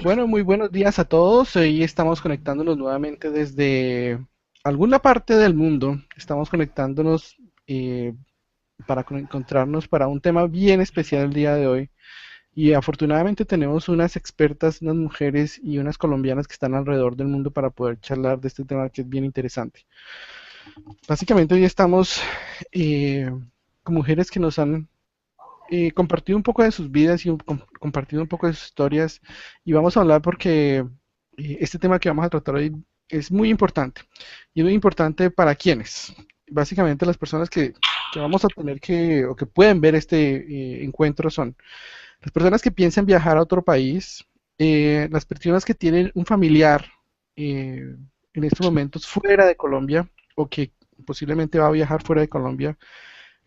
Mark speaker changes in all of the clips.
Speaker 1: Bueno, muy buenos días a todos. Hoy estamos conectándonos nuevamente desde alguna parte del mundo. Estamos conectándonos eh, para encontrarnos para un tema bien especial el día de hoy. Y afortunadamente tenemos unas expertas, unas mujeres y unas colombianas que están alrededor del mundo para poder charlar de este tema que es bien interesante. Básicamente hoy estamos eh, con mujeres que nos han compartido un poco de sus vidas y compartido un poco de sus historias y vamos a hablar porque este tema que vamos a tratar hoy es muy importante y es muy importante para quienes, básicamente las personas que vamos a tener que o que pueden ver este encuentro son las personas que piensan viajar a otro país, las personas que tienen un familiar en estos momentos fuera de Colombia o que posiblemente va a viajar fuera de Colombia,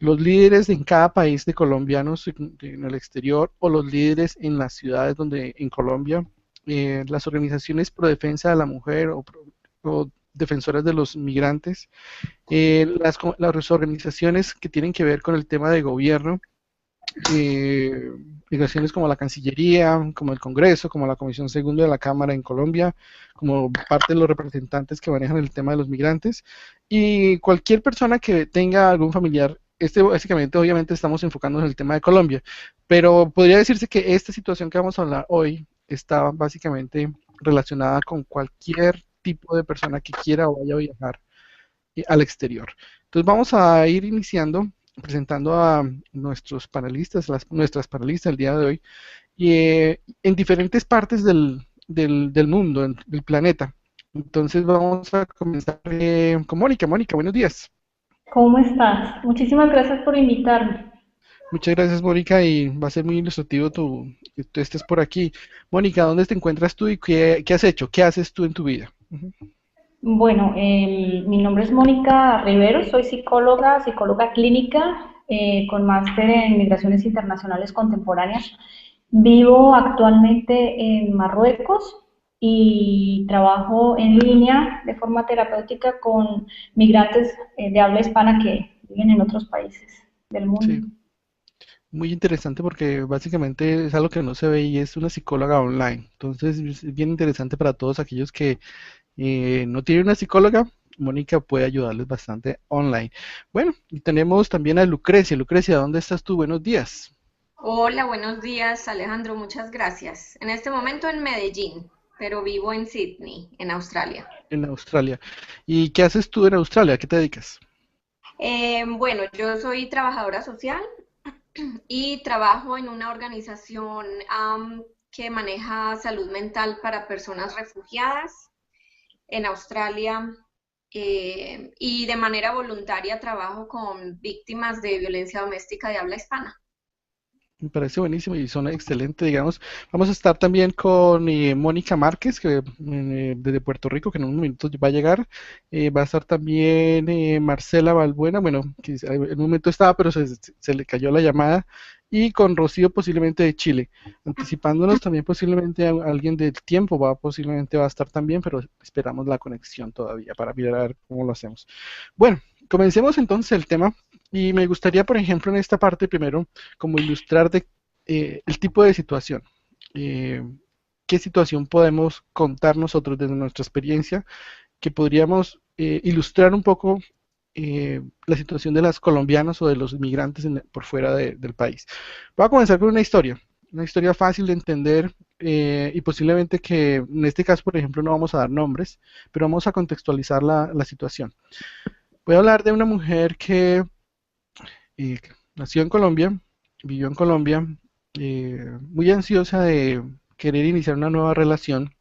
Speaker 1: los líderes en cada país de colombianos en el exterior o los líderes en las ciudades donde en Colombia, las organizaciones pro defensa de la mujer o defensoras de los migrantes, las organizaciones que tienen que ver con el tema de gobierno, eh, organizaciones como la Cancillería, como el Congreso, como la Comisión Segunda de la Cámara en Colombia, como parte de los representantes que manejan el tema de los migrantes, y cualquier persona que tenga algún familiar. Este básicamente, obviamente, estamos enfocándonos en el tema de Colombia, pero podría decirse que esta situación que vamos a hablar hoy está básicamente relacionada con cualquier tipo de persona que quiera o vaya a viajar al exterior. Entonces vamos a ir iniciando presentando a nuestros panelistas, nuestras panelistas el día de hoy, y en diferentes partes del mundo, del planeta. Entonces vamos a comenzar con Mónica. Mónica, buenos días.
Speaker 2: ¿Cómo estás? Muchísimas gracias por invitarme.
Speaker 1: Muchas gracias, Mónica, y va a ser muy ilustrativo que tú estés por aquí. Mónica, ¿dónde te encuentras tú y qué has hecho? ¿Qué haces tú en tu vida? Ujú.
Speaker 2: Bueno, mi nombre es Mónica Rivero, soy psicóloga, psicóloga clínica con máster en migraciones internacionales contemporáneas. Vivo actualmente en Marruecos y trabajo en línea de forma terapéutica con migrantes de habla hispana que viven en otros países del
Speaker 1: Sí,
Speaker 2: mundo.
Speaker 1: muy interesante porque básicamente es algo que no se ve y es una psicóloga online. Entonces es bien interesante para todos aquellos que no tiene una psicóloga, Mónica puede ayudarles bastante online. Bueno, y tenemos también a Lucrecia. Lucrecia, ¿dónde estás tú? Buenos días.
Speaker 3: Hola, buenos días, Alejandro, muchas gracias. En este momento en Medellín, pero vivo en Sydney, en Australia.
Speaker 1: En Australia. ¿Y qué haces tú en Australia? ¿A qué te dedicas?
Speaker 3: Bueno, yo soy trabajadora social y trabajo en una organización que maneja salud mental para personas refugiadas en Australia y de manera voluntaria trabajo con víctimas de violencia doméstica de habla hispana.
Speaker 1: Me parece buenísimo y son excelentes, digamos. Vamos a estar también con Mónica Márquez, que desde Puerto Rico, que en un momento va a llegar. Va a estar también Marcela Balbuena, bueno, que en un momento estaba, pero se le cayó la llamada. Y con Rocío posiblemente de Chile. Anticipándonos también posiblemente a alguien del tiempo posiblemente va a estar también, pero esperamos la conexión todavía para mirar cómo lo hacemos. Bueno, comencemos entonces el tema. Y me gustaría, por ejemplo, en esta parte primero, como ilustrar el tipo de situación. Eh, ¿Qué situación podemos contar nosotros desde nuestra experiencia que podríamos ilustrar un poco la situación de las colombianas o de los inmigrantes por fuera del país? Voy a comenzar con una historia fácil de entender y posiblemente que en este caso, por ejemplo, no vamos a dar nombres, pero vamos a contextualizar la situación. Voy a hablar de una mujer que eh, nació en Colombia, vivió en Colombia, muy ansiosa de querer iniciar una nueva relación.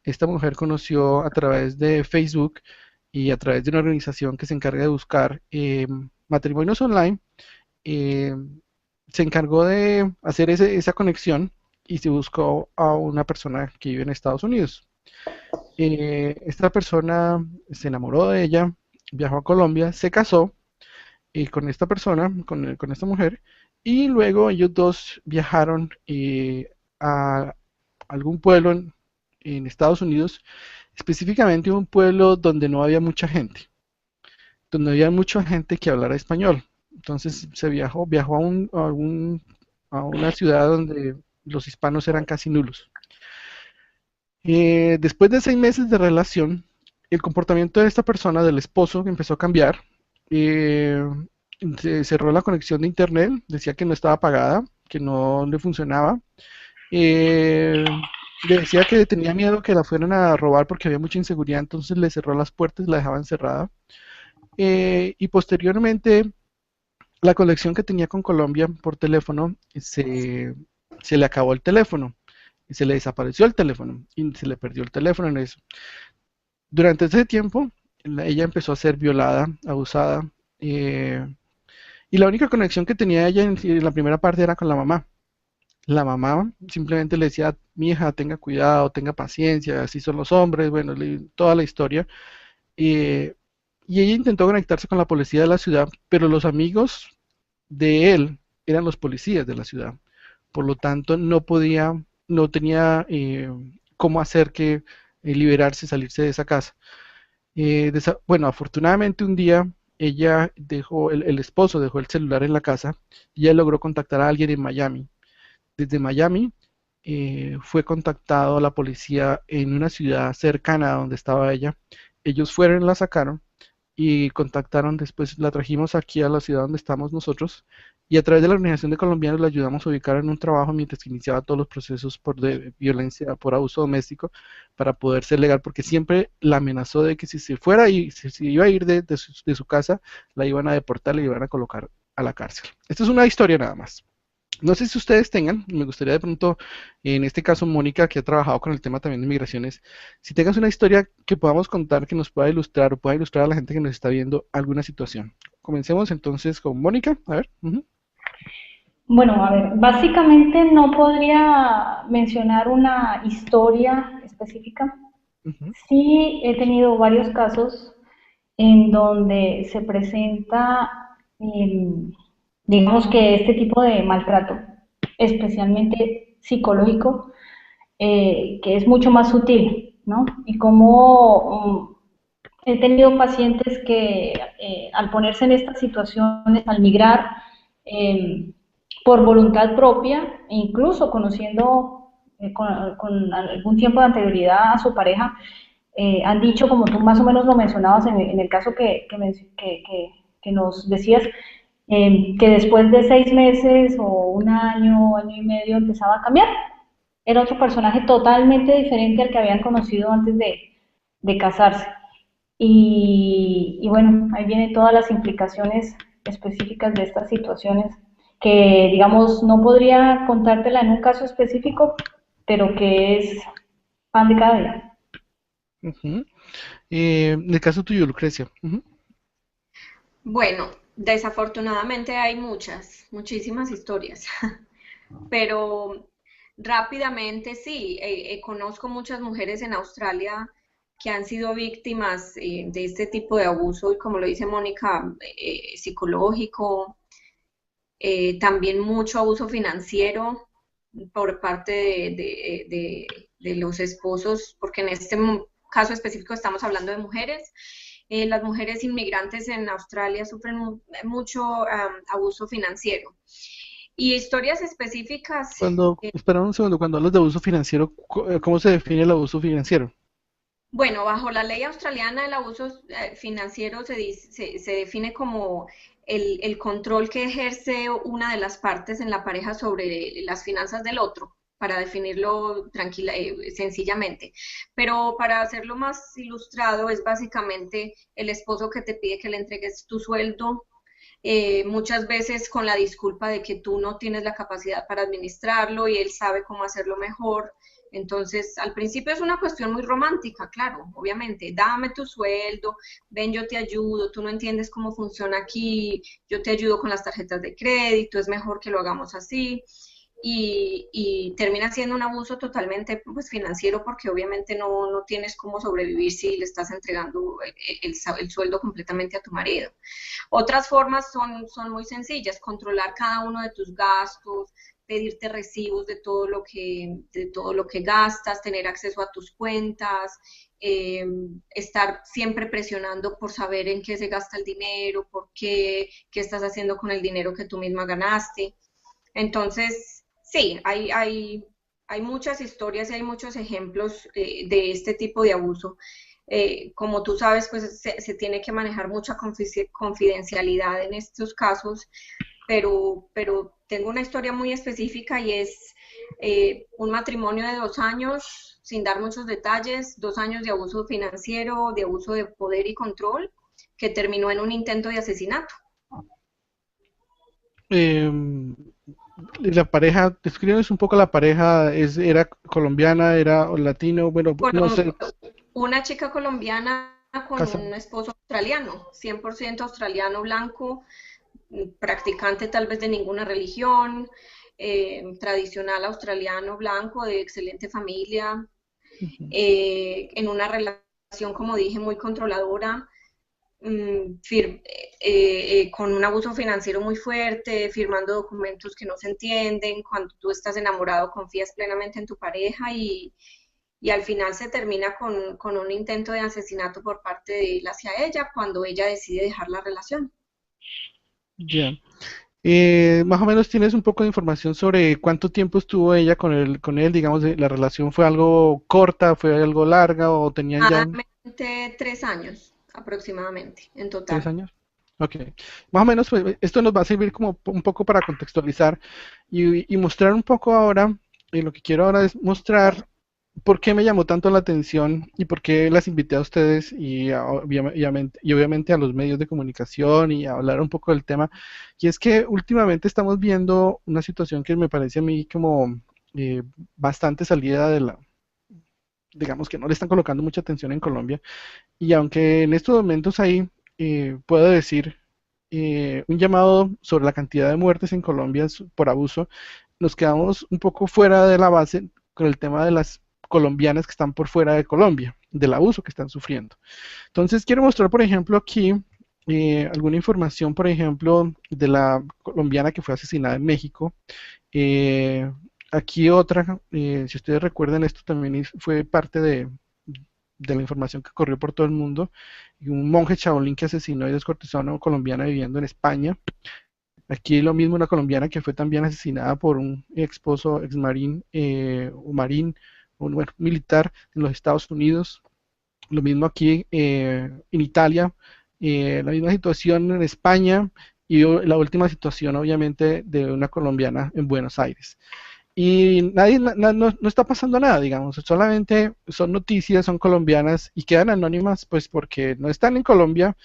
Speaker 1: Esta mujer conoció a través de Facebook y a través de una organización que se encarga de buscar matrimonios online, eh, se encargó de hacer esa conexión y se buscó a una persona que vive en Estados Unidos. Esta persona se enamoró de ella, viajó a Colombia, se casó con esta persona, con esta mujer, y luego ellos dos viajaron a algún pueblo en Estados Unidos, específicamente un pueblo donde no había mucha gente, donde había mucha gente que hablara español. Entonces se viajó a una ciudad donde los hispanos eran casi nulos. Después de 6 meses de relación, el comportamiento de esta persona, del esposo, empezó a cambiar. Eh, Se cerró la conexión de internet, decía que no estaba pagada, que no le funcionaba. Eh, Le decía que tenía miedo que la fueran a robar porque había mucha inseguridad, entonces le cerró las puertas, la dejaban cerrada. Y posteriormente, la conexión que tenía con Colombia por teléfono se le acabó el teléfono, y se le desapareció el teléfono y se le perdió el teléfono en eso. Durante ese tiempo, ella empezó a ser violada, abusada, eh, y la única conexión que tenía ella en la primera parte era con la mamá. La mamá simplemente le decía, mi hija, tenga cuidado, tenga paciencia, así son los hombres, bueno, toda la historia. Eh, y ella intentó conectarse con la policía de la ciudad, pero los amigos de él eran los policías de la ciudad. Por lo tanto, no tenía cómo hacer que liberarse, salirse de esa casa. Bueno, afortunadamente un día ella dejó, el esposo dejó el celular en la casa y ella logró contactar a alguien en Miami. Desde Miami fue contactado a la policía en una ciudad cercana a donde estaba ella. Ellos fueron, la sacaron y contactaron después, la trajimos aquí a la ciudad donde estamos nosotros y a través de la Organización de Colombianos la ayudamos a ubicar en un trabajo mientras que iniciaba todos los procesos por de violencia, por abuso doméstico, para poder ser legal, porque siempre la amenazó de que si se fuera y si iba a ir de su casa, la iban a deportar, la iban a colocar a la cárcel. Esta es una historia nada más. No sé si ustedes tengan, me gustaría de pronto, en este caso Mónica, que ha trabajado con el tema también de migraciones, si tengas una historia que podamos contar que nos pueda ilustrar o pueda ilustrar a la gente que nos está viendo alguna situación. Comencemos entonces con Mónica, a ver.
Speaker 2: Bueno, a ver, básicamente no podría mencionar una historia específica.
Speaker 1: Ujú,
Speaker 2: Sí he tenido varios casos en donde se presenta, digamos que este tipo de maltrato, especialmente psicológico, que es mucho más sutil, ¿no? Y como he tenido pacientes que al ponerse en estas situaciones, al migrar eh, por voluntad propia, e incluso conociendo con algún tiempo de anterioridad a su pareja, han dicho, como tú más o menos lo mencionabas en el caso que nos decías, que después de 6 meses o un año, año y medio empezaba a cambiar. Era otro personaje totalmente diferente al que habían conocido antes de casarse. Y bueno, ahí vienen todas las implicaciones específicas de estas situaciones que, digamos, no podría contártela en un caso específico, pero que es pan de cada día.
Speaker 1: ujú. En el caso tuyo, Lucrecia. Ujú,
Speaker 3: Bueno, desafortunadamente hay muchísimas historias, pero rápidamente sí, conozco muchas mujeres en Australia que han sido víctimas de este tipo de abuso y como lo dice Mónica, psicológico, también mucho abuso financiero por parte de los esposos, porque en este caso específico estamos hablando de mujeres. Las mujeres inmigrantes en Australia sufren mucho abuso financiero. Y historias específicas,
Speaker 1: espera un segundo, cuando hablas de abuso financiero, ¿cómo se define el abuso financiero?
Speaker 3: bueno, bajo la ley australiana el abuso financiero se define como el control que ejerce una de las partes en la pareja sobre las finanzas del otro, para definirlo sencillamente. Pero para hacerlo más ilustrado, es básicamente el esposo que te pide que le entregues tu sueldo, muchas veces con la disculpa de que tú no tienes la capacidad para administrarlo y él sabe cómo hacerlo mejor. Entonces, al principio es una cuestión muy romántica, claro, obviamente, dame tu sueldo, ven, yo te ayudo, tú no entiendes cómo funciona aquí, yo te ayudo con las tarjetas de crédito, es mejor que lo hagamos así. Y termina siendo un abuso totalmente pues, financiero porque obviamente no tienes cómo sobrevivir si le estás entregando el sueldo completamente a tu marido. Otras formas son muy sencillas, controlar cada uno de tus gastos, pedirte recibos de todo lo que gastas, tener acceso a tus cuentas, estar siempre presionando por saber en qué se gasta el dinero, qué estás haciendo con el dinero que tú misma ganaste. Entonces, sí, hay hay muchas historias y hay muchos ejemplos de este tipo de abuso. Como tú sabes, pues se tiene que manejar mucha confidencialidad en estos casos, pero tengo una historia muy específica y es un matrimonio de 2 años, sin dar muchos detalles, 2 años de abuso financiero, de abuso de poder y control, que terminó en un intento de asesinato.
Speaker 1: Em, la pareja, descríbenos un poco la pareja, era colombiana, era latino, bueno, no sé,
Speaker 3: Una chica colombiana con
Speaker 1: casa.
Speaker 3: un esposo australiano, 100% australiano blanco, practicante tal vez de ninguna religión, tradicional australiano blanco, de excelente familia,
Speaker 1: Ujú.
Speaker 3: en una relación, como dije, muy controladora, con un abuso financiero muy fuerte, firmando documentos que no se entienden. Cuando tú estás enamorado, confías plenamente en tu pareja y al final se termina con un intento de asesinato por parte de él hacia ella cuando ella decide dejar la relación.
Speaker 1: Ya. Más o menos tienes un poco de información sobre cuánto tiempo estuvo ella con él, digamos, la relación fue algo corta, fue algo larga o tenían ya
Speaker 3: Aproximadamente 3 años, aproximadamente, en
Speaker 1: tres
Speaker 3: total.
Speaker 1: años. Ok. Más o menos pues, esto nos va a servir como un poco para contextualizar y mostrar un poco ahora, y lo que quiero ahora es mostrar por qué me llamó tanto la atención y por qué las invité a ustedes y obviamente a los medios de comunicación y a hablar un poco del tema. Y es que últimamente estamos viendo una situación que me parece a mí como bastante salida de digamos que no le están colocando mucha atención en Colombia. Y aunque en estos momentos hay, puedo decir, un llamado sobre la cantidad de muertes en Colombia por abuso, nos quedamos un poco fuera de la base con el tema de las colombianas que están por fuera de Colombia, del abuso que están sufriendo. Entonces, quiero mostrar, por ejemplo, aquí alguna información, por ejemplo, de la colombiana que fue asesinada en México. Eh, Aquí otra, si ustedes recuerdan, esto también fue parte de la información que corrió por todo el mundo. Y un monje chabolín que asesinó y descuartizó a una colombiana viviendo en España. Aquí lo mismo una colombiana que fue también asesinada por un esposo, ex marín, o marín, un bueno, militar en los Estados Unidos. Lo mismo aquí en Italia, la misma situación en España y la última situación obviamente de una colombiana en Buenos Aires. Y nadie, no está pasando nada, digamos, solamente son noticias, son colombianas y quedan anónimas pues porque no están en Colombia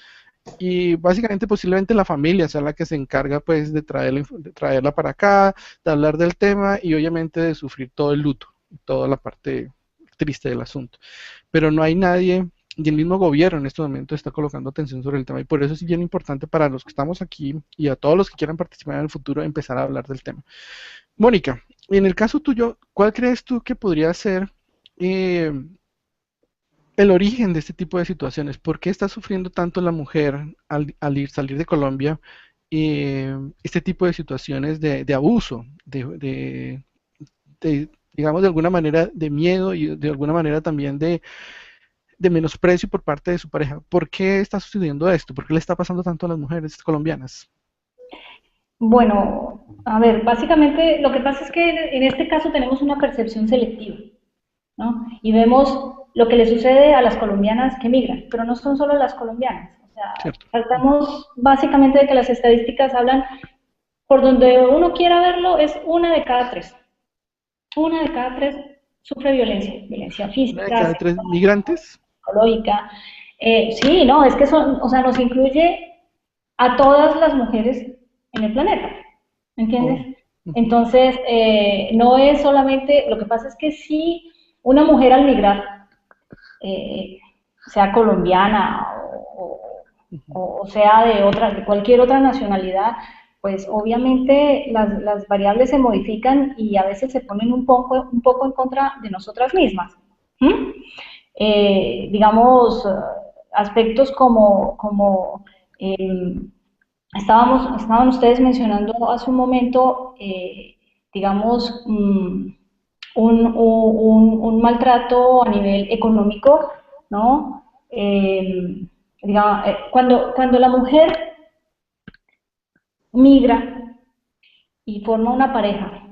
Speaker 1: y básicamente posiblemente la familia sea la que se encarga pues de traerla para acá, de hablar del tema y obviamente de sufrir todo el luto, toda la parte triste del asunto. Pero no hay nadie, y el mismo gobierno en este momento está colocando atención sobre el tema y por eso es bien importante para los que estamos aquí y a todos los que quieran participar en el futuro empezar a hablar del tema. Mónica, en el caso tuyo, ¿cuál crees tú que podría ser eh, el origen de este tipo de situaciones? ¿Por qué está sufriendo tanto la mujer salir de Colombia este tipo de situaciones de abuso, digamos, de alguna manera de miedo y de alguna manera también de menosprecio por parte de su pareja? ¿Por qué está sucediendo esto? ¿Por qué le está pasando tanto a las mujeres colombianas?
Speaker 2: Bueno, a ver, básicamente lo que pasa es que en este caso tenemos una percepción selectiva, ¿no? Y vemos lo que le sucede a las colombianas que migran, pero no son solo las colombianas. O sea,
Speaker 1: ¿Cierto?
Speaker 2: tratamos básicamente de que las estadísticas hablan, por donde uno quiera verlo, es una de cada tres. Una de cada tres sufre violencia, violencia
Speaker 1: Una de
Speaker 2: física,
Speaker 1: cada tres migrantes.
Speaker 2: psicológica. Sí, no, es que son, o sea, nos incluye a todas las mujeres en el planeta, ¿me
Speaker 1: Oh,
Speaker 2: entiendes?
Speaker 1: ujú,
Speaker 2: Entonces, no es solamente, lo que pasa es que sí, una mujer al migrar, eh, sea colombiana
Speaker 1: ujú.
Speaker 2: o sea de otra, de cualquier otra nacionalidad, pues obviamente las variables se modifican y a veces se ponen un poco en contra de nosotras mismas. ¿Mm? Digamos, aspectos como estaban ustedes mencionando hace un momento, digamos, un maltrato a nivel económico, ¿no? Digamos, cuando la mujer migra y forma una pareja,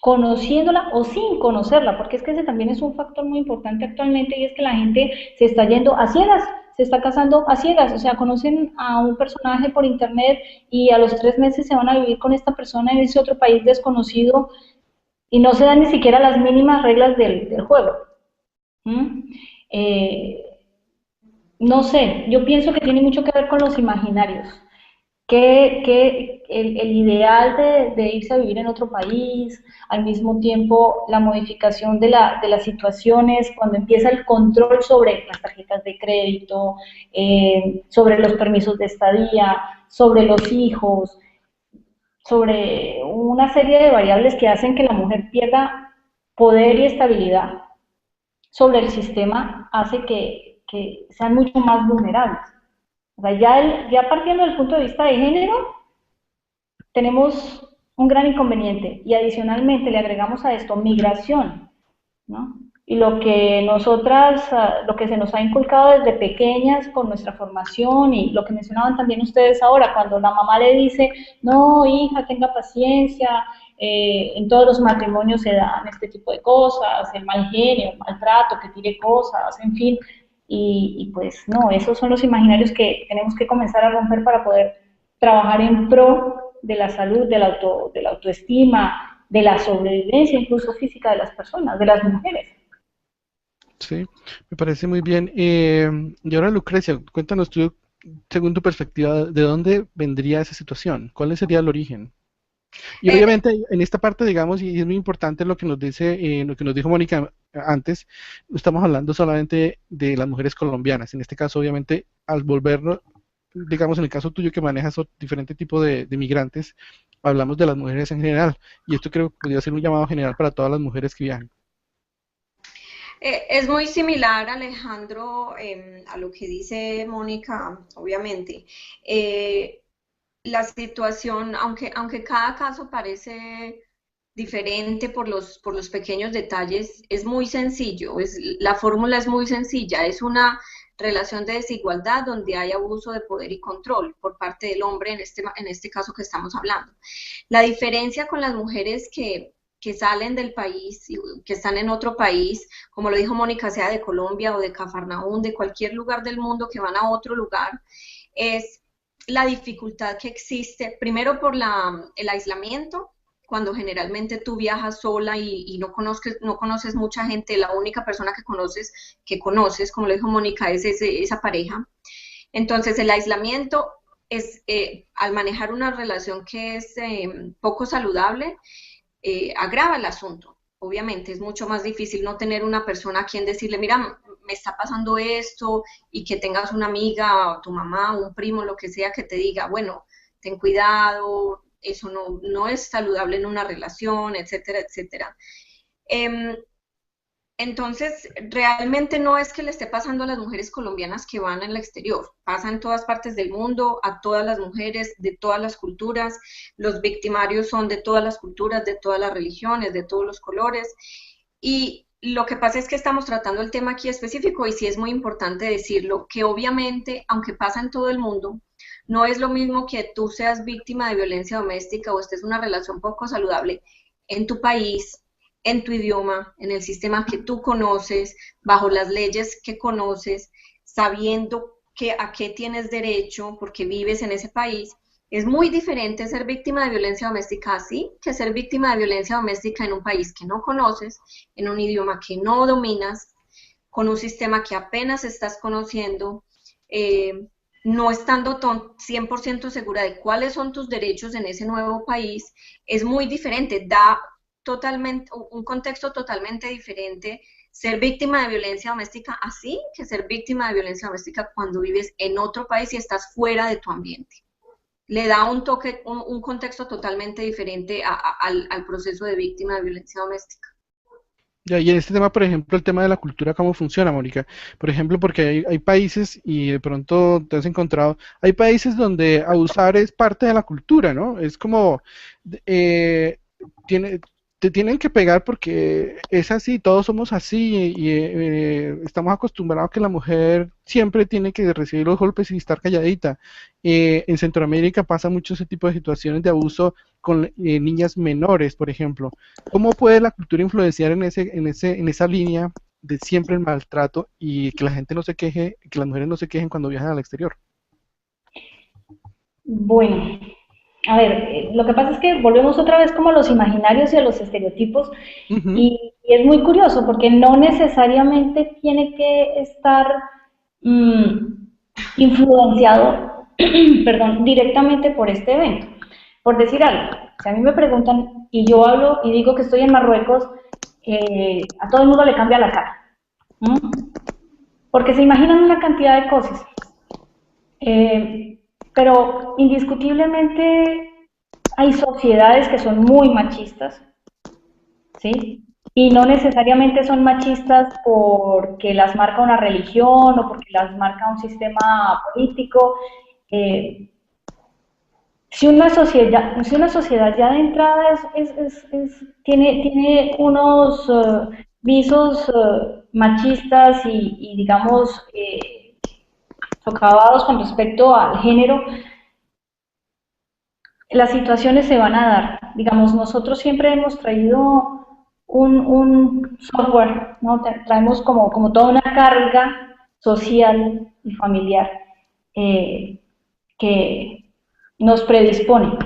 Speaker 2: conociéndola o sin conocerla, porque es que ese también es un factor muy importante actualmente y es que la gente se está yendo a ciegas, se está casando a ciegas, o sea, conocen a un personaje por internet y a los 3 meses se van a vivir con esta persona en ese otro país desconocido y no se dan ni siquiera las mínimas reglas del juego. ¿Mm? Eh, no sé, yo pienso que tiene mucho que ver con los imaginarios que el ideal de irse a vivir en otro país, al mismo tiempo la modificación de las situaciones, cuando empieza el control sobre las tarjetas de crédito, sobre los permisos de estadía, sobre los hijos, sobre una serie de variables que hacen que la mujer pierda poder y estabilidad sobre el sistema, hace que sean mucho más vulnerables. O sea, ya partiendo del punto de vista de género, tenemos un gran inconveniente y adicionalmente le agregamos a esto migración, ¿no? Y lo que nosotras, lo que se nos ha inculcado desde pequeñas con nuestra formación y lo que mencionaban también ustedes ahora, cuando la mamá le dice, no, hija, tenga paciencia, en todos los matrimonios se dan este tipo de cosas, el mal genio, el maltrato, que tire cosas, en fin, y pues no, esos son los imaginarios que tenemos que comenzar a romper para poder trabajar en pro de la salud, de la autoestima, de la sobrevivencia incluso física de las personas, de las mujeres.
Speaker 1: Sí, me parece muy bien. Y ahora, Lucrecia, cuéntanos tú, según tu perspectiva, ¿de dónde vendría esa situación? ¿Cuál sería el origen? Y
Speaker 3: Eh,
Speaker 1: obviamente en esta parte, digamos, y es muy importante lo que nos dice, lo que nos dijo Mónica antes, no estamos hablando solamente de las mujeres colombianas. En este caso, obviamente, al volvernos, digamos, en el caso tuyo que manejas diferente tipo de migrantes, hablamos de las mujeres en general. Y esto creo que podría ser un llamado general para todas las mujeres que viajan.
Speaker 3: es muy similar, Alejandro, a lo que dice Mónica, obviamente. Eh, la situación, aunque cada caso parece diferente por los pequeños detalles, es muy sencillo, la fórmula es muy sencilla, es una relación de desigualdad donde hay abuso de poder y control por parte del hombre en este caso que estamos hablando. La diferencia con las mujeres que salen del país, que están en otro país, como lo dijo Mónica, sea de Colombia o de Cafarnaún, de cualquier lugar del mundo que van a otro lugar, es la dificultad que existe, primero por el aislamiento, cuando generalmente tú viajas sola y no conoces mucha gente, la única persona que conoces, como lo dijo Mónica, es esa pareja. Entonces el aislamiento es, al manejar una relación que es poco saludable, agrava el asunto. Obviamente es mucho más difícil no tener una persona a quien decirle, mira, me está pasando esto, y que tengas una amiga, o tu mamá, o un primo, lo que sea, que te diga, bueno, ten cuidado, eso no es saludable en una relación, etcétera, etcétera. Eh, entonces, realmente no es que le esté pasando a las mujeres colombianas que van al exterior, pasa en todas partes del mundo, a todas las mujeres de todas las culturas, los victimarios son de todas las culturas, de todas las religiones, de todos los colores, y lo que pasa es que estamos tratando el tema aquí específico y sí es muy importante decirlo, que obviamente, aunque pasa en todo el mundo, no es lo mismo que tú seas víctima de violencia doméstica o estés en una relación poco saludable en tu país, en tu idioma, en el sistema que tú conoces, bajo las leyes que conoces, sabiendo a qué tienes derecho porque vives en ese país. Es muy diferente ser víctima de violencia doméstica así que ser víctima de violencia doméstica en un país que no conoces, en un idioma que no dominas, con un sistema que apenas estás conociendo, eh, no estando 100% segura de cuáles son tus derechos en ese nuevo país, es muy diferente, da totalmente, un contexto totalmente diferente ser víctima de violencia doméstica así que ser víctima de violencia doméstica cuando vives en otro país y estás fuera de tu ambiente. Le da un toque, un contexto totalmente diferente al proceso de víctima de violencia doméstica.
Speaker 1: Ya, y en este tema, por ejemplo, el tema de la cultura, ¿cómo funciona, Mónica? Por ejemplo, porque hay países, y de pronto te has encontrado, hay países donde abusar es parte de la cultura, ¿no? Es como, eh, tiene, te tienen que pegar porque es así, todos somos así y estamos acostumbrados que la mujer siempre tiene que recibir los golpes y estar calladita. En Centroamérica pasa mucho ese tipo de situaciones de abuso con niñas menores, por ejemplo. ¿Cómo puede la cultura influenciar en esa línea de siempre el maltrato y que la gente no se queje, que las mujeres no se quejen cuando viajan al exterior?
Speaker 2: Bueno, a ver, lo que pasa es que volvemos otra vez como a los imaginarios y a los estereotipos
Speaker 1: Ujú.
Speaker 2: y es muy curioso porque no necesariamente tiene que estar mm, influenciado, perdón, directamente por este evento. Por decir algo, si a mí me preguntan y yo hablo y digo que estoy en Marruecos, a todo el mundo le cambia la cara, ¿m? Porque se imaginan una cantidad de cosas. Eh, pero indiscutiblemente hay sociedades que son muy machistas, ¿sí? Y no necesariamente son machistas porque las marca una religión o porque las marca un sistema político. Eh, si una sociedad ya de entrada tiene unos visos machistas y digamos, socavados con respecto al género, las situaciones se van a dar. Digamos, nosotros siempre hemos traído un software, ¿no? Traemos como toda una carga social y familiar eh, que nos predispone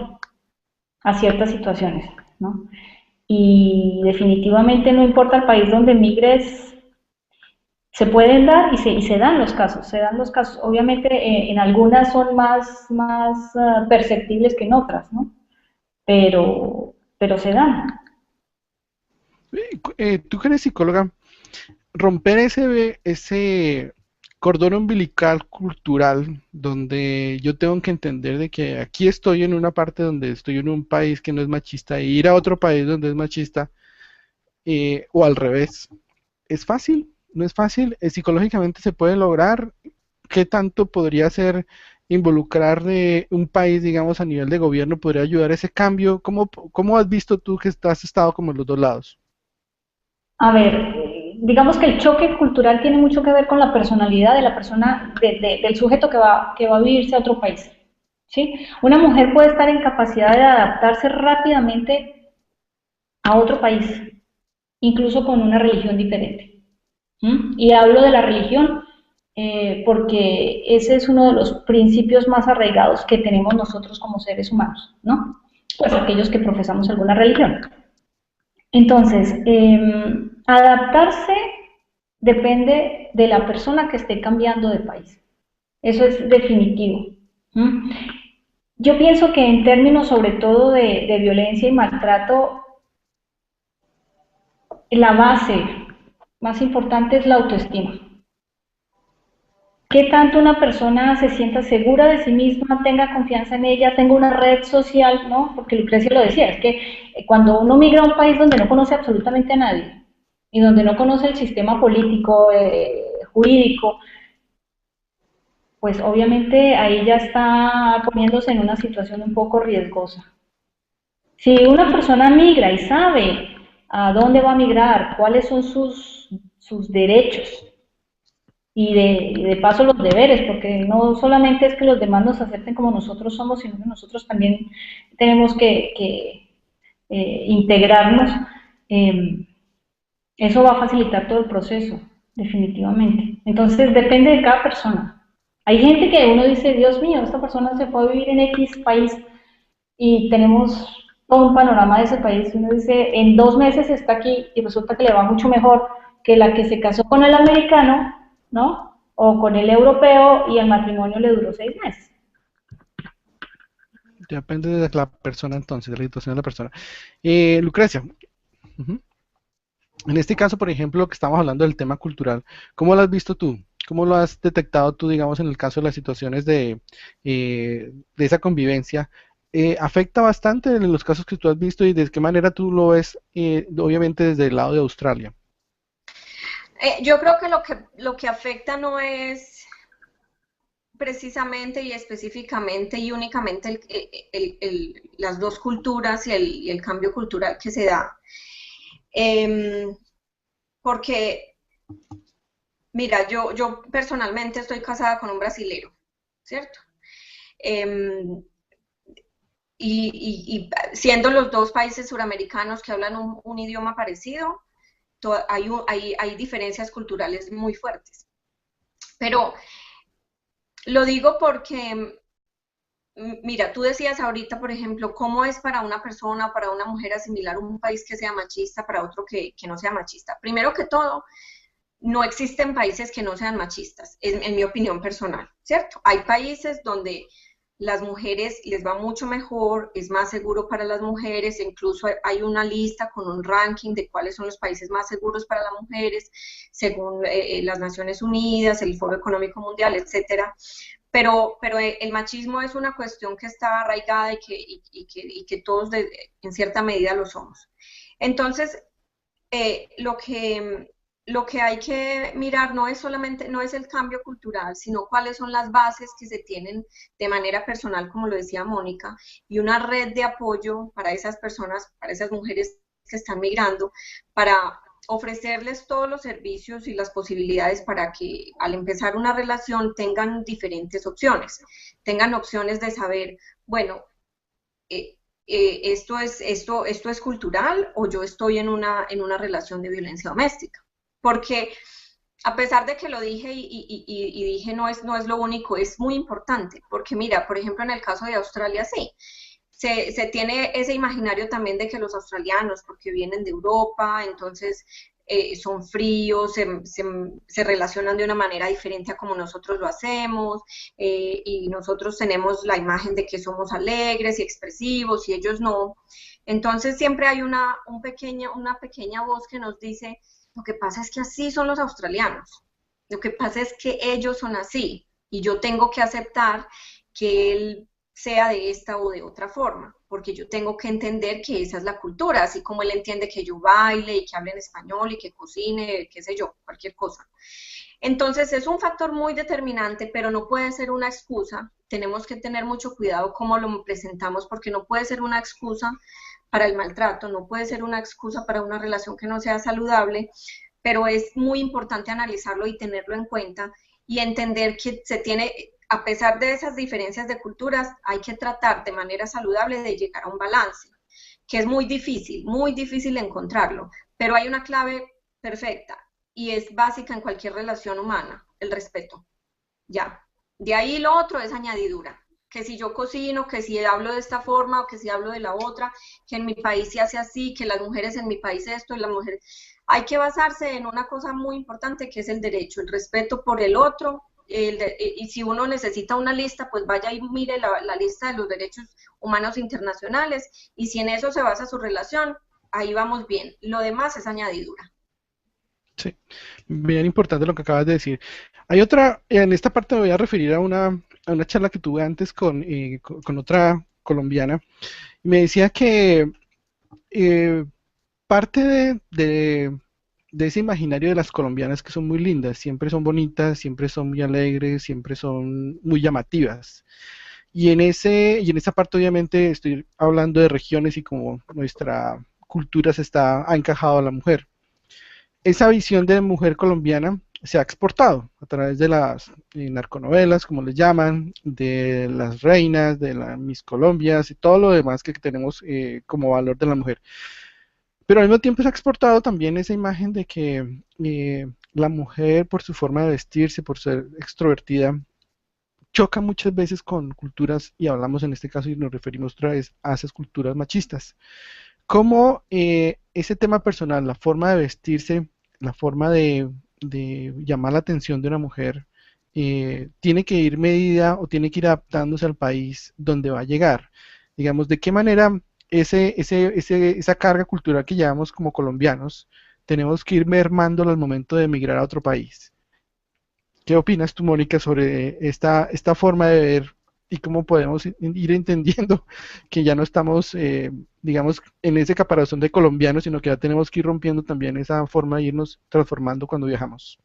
Speaker 2: a ciertas situaciones, ¿no? Y definitivamente no importa el país donde migres, se pueden dar y se dan los casos, se dan los casos. Obviamente en algunas son más perceptibles que en otras, ¿no? Pero se dan.
Speaker 1: Tú que eres psicóloga, romper ese cordón umbilical cultural donde yo tengo que entender de que aquí estoy en una parte donde estoy en un país que no es machista e ir a otro país donde es machista, o al revés, ¿es fácil? ¿No es fácil? ¿Psicológicamente se puede lograr? ¿Qué tanto podría ser involucrar de un país, digamos, a nivel de gobierno, podría ayudar a ese cambio? ¿Cómo has visto tú que has estado como en los dos lados?
Speaker 2: A ver, digamos que el choque cultural tiene mucho que ver con la personalidad de la persona, del sujeto que va a vivirse a otro país. ¿Sí? Una mujer puede estar en capacidad de adaptarse rápidamente a otro país, incluso con una religión diferente. Y hablo de la religión porque ese es uno de los principios más arraigados que tenemos nosotros como seres humanos, ¿no? Pues aquellos que profesamos alguna religión. Entonces, adaptarse depende de la persona que esté cambiando de país. Eso es definitivo. ¿Mm? Yo pienso que en términos sobre todo de violencia y maltrato, la base más importante es la autoestima. ¿Qué tanto una persona se sienta segura de sí misma, tenga confianza en ella, tenga una red social, ¿no? Porque Lucrecia lo decía, es que cuando uno migra a un país donde no conoce absolutamente a nadie y donde no conoce el sistema político, jurídico, pues obviamente ahí ya está poniéndose en una situación un poco riesgosa. Si una persona migra y sabe a dónde va a migrar, cuáles son sus derechos, y de paso los deberes, porque no solamente es que los demás nos acepten como nosotros somos, sino que nosotros también tenemos que integrarnos. eh, Eso va a facilitar todo el proceso, definitivamente. Entonces depende de cada persona. Hay gente que uno dice, Dios mío, esta persona se fue a vivir en X país y tenemos todo un panorama de ese país. Uno dice, en 2 meses está aquí y resulta que le va mucho mejor que la que se casó con el americano, ¿no? O con el europeo y el matrimonio le duró 6 meses.
Speaker 1: Depende de la persona entonces, de la situación de la persona. Lucrecia, ujú. En este caso, por ejemplo, que estamos hablando del tema cultural, ¿cómo lo has visto tú? ¿Cómo lo has detectado tú, digamos, en el caso de las situaciones de esa convivencia? ¿Afecta bastante en los casos que tú has visto y de qué manera tú lo ves, obviamente desde el lado de Australia?
Speaker 3: Yo creo que lo que afecta no es precisamente y específicamente y únicamente las dos culturas y el cambio cultural que se da. Porque, mira, yo personalmente estoy casada con un brasilero, ¿cierto? Em, y siendo los dos países suramericanos que hablan un idioma parecido, hay diferencias culturales muy fuertes. Pero lo digo porque, mira, tú decías ahorita, por ejemplo, cómo es para una persona, para una mujer asimilar un país que sea machista para otro que no sea machista. Primero que todo, no existen países que no sean machistas, en mi opinión personal, ¿cierto? Hay países donde las mujeres les va mucho mejor, es más seguro para las mujeres, incluso hay una lista con un ranking de cuáles son los países más seguros para las mujeres, según las Naciones Unidas, el Foro Económico Mundial, etcétera. Pero el machismo es una cuestión que está arraigada y que todos en cierta medida lo somos. Entonces, lo que hay que mirar no es solamente, no es el cambio cultural, sino cuáles son las bases que se tienen de manera personal, como lo decía Mónica, y una red de apoyo para esas personas, para esas mujeres que están migrando, para ofrecerles todos los servicios y las posibilidades para que al empezar una relación tengan diferentes opciones, tengan opciones de saber, bueno, esto es cultural o yo estoy en una relación de violencia doméstica. Porque a pesar de que lo dije y dije no es lo único, es muy importante, porque mira, por ejemplo, en el caso de Australia, sí, se tiene ese imaginario también de que los australianos, porque vienen de Europa, entonces son fríos, se relacionan de una manera diferente a como nosotros lo hacemos, y nosotros tenemos la imagen de que somos alegres y expresivos y ellos no. Entonces siempre hay una pequeña voz que nos dice, lo que pasa es que así son los australianos, lo que pasa es que ellos son así y yo tengo que aceptar que él sea de esta o de otra forma, porque yo tengo que entender que esa es la cultura, así como él entiende que yo baile y que hable en español y que cocine, qué sé yo, cualquier cosa. Entonces es un factor muy determinante, pero no puede ser una excusa. Tenemos que tener mucho cuidado cómo lo presentamos, porque no puede ser una excusa para el maltrato, no puede ser una excusa para una relación que no sea saludable, pero es muy importante analizarlo y tenerlo en cuenta y entender que se tiene, a pesar de esas diferencias de culturas, hay que tratar de manera saludable de llegar a un balance, que es muy difícil encontrarlo, pero hay una clave perfecta y es básica en cualquier relación humana, el respeto. Ya. De ahí lo otro es añadidura. Que si yo cocino, que si hablo de esta forma o que si hablo de la otra, que en mi país se hace así, que las mujeres en mi país esto y las mujeres... Hay que basarse en una cosa muy importante que es el derecho, el respeto por el otro, y si uno necesita una lista, pues vaya y mire la lista de los derechos humanos internacionales, y si en eso se basa su relación, ahí vamos bien. Lo demás es añadidura.
Speaker 1: Sí, bien importante lo que acabas de decir. Hay otra, en esta parte me voy a referir a una charla que tuve antes con otra colombiana. Y me decía que eh, parte de ese imaginario de las colombianas que son muy lindas, siempre son bonitas, siempre son muy alegres, siempre son muy llamativas. Y en esa parte obviamente estoy hablando de regiones y como nuestra cultura ha encajado a la mujer. Esa visión de mujer colombiana se ha exportado a través de las narconovelas, como les llaman, de las reinas, de las Miss Colombias y todo lo demás que tenemos como valor de la mujer. Pero al mismo tiempo se ha exportado también esa imagen de que la mujer, por su forma de vestirse, por ser extrovertida, choca muchas veces con culturas, y hablamos en este caso y nos referimos otra vez a esas culturas machistas. Cómo ese tema personal, la forma de vestirse, la forma de llamar la atención de una mujer, tiene que ir medida o tiene que ir adaptándose al país donde va a llegar. Digamos, de qué manera esa carga cultural que llevamos como colombianos, tenemos que ir mermándola al momento de emigrar a otro país. ¿Qué opinas tú, Mónica, sobre esta forma de ver y cómo podemos ir entendiendo que ya no estamos, digamos, en ese caparazón de colombianos, sino que ya tenemos que ir rompiendo también esa forma de irnos transformando cuando viajamos?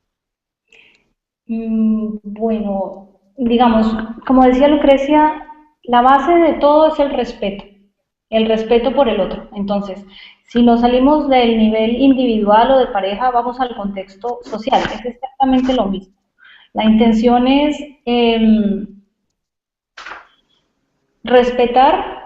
Speaker 2: Bueno, digamos, como decía Lucrecia, la base de todo es el respeto por el otro. Entonces, si nos salimos del nivel individual o de pareja, vamos al contexto social, es exactamente lo mismo. La intención es respetar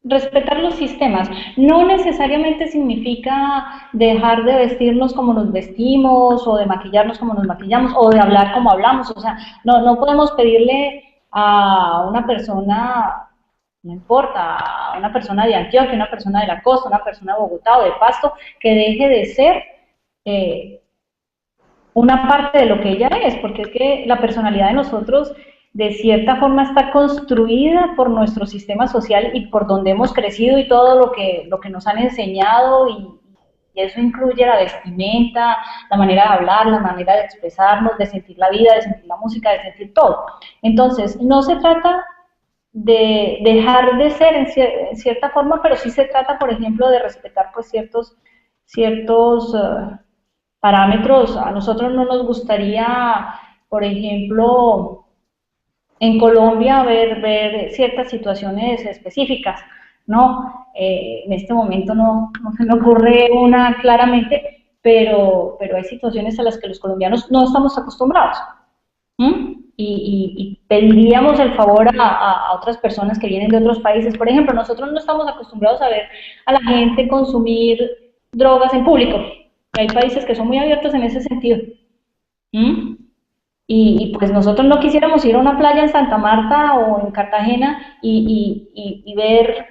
Speaker 2: respetar los sistemas. No necesariamente significa dejar de vestirnos como nos vestimos, o de maquillarnos como nos maquillamos, o de hablar como hablamos. O sea, no podemos pedirle a una persona, no importa, a una persona de Antioquia, una persona de la costa, una persona de Bogotá o de Pasto, que deje de ser eh, una parte de lo que ella es, porque es que la personalidad de nosotros de cierta forma está construida por nuestro sistema social y por donde hemos crecido y todo lo que nos han enseñado y eso incluye la vestimenta, la manera de hablar, la manera de expresarnos, de sentir la vida, de sentir la música, de sentir todo. Entonces, no se trata de dejar de ser en cierta forma, pero sí se trata, por ejemplo, de respetar pues ciertos parámetros. A nosotros no nos gustaría, por ejemplo, en Colombia ver ciertas situaciones específicas, ¿no? En este momento no se me ocurre una claramente, pero hay situaciones a las que los colombianos no estamos acostumbrados. Y pediríamos el favor a otras personas que vienen de otros países. Por ejemplo, nosotros no estamos acostumbrados a ver a la gente consumir drogas en público. Hay países que son muy abiertos en ese sentido. ¿Mm? Pues nosotros no quisiéramos ir a una playa en Santa Marta o en Cartagena y ver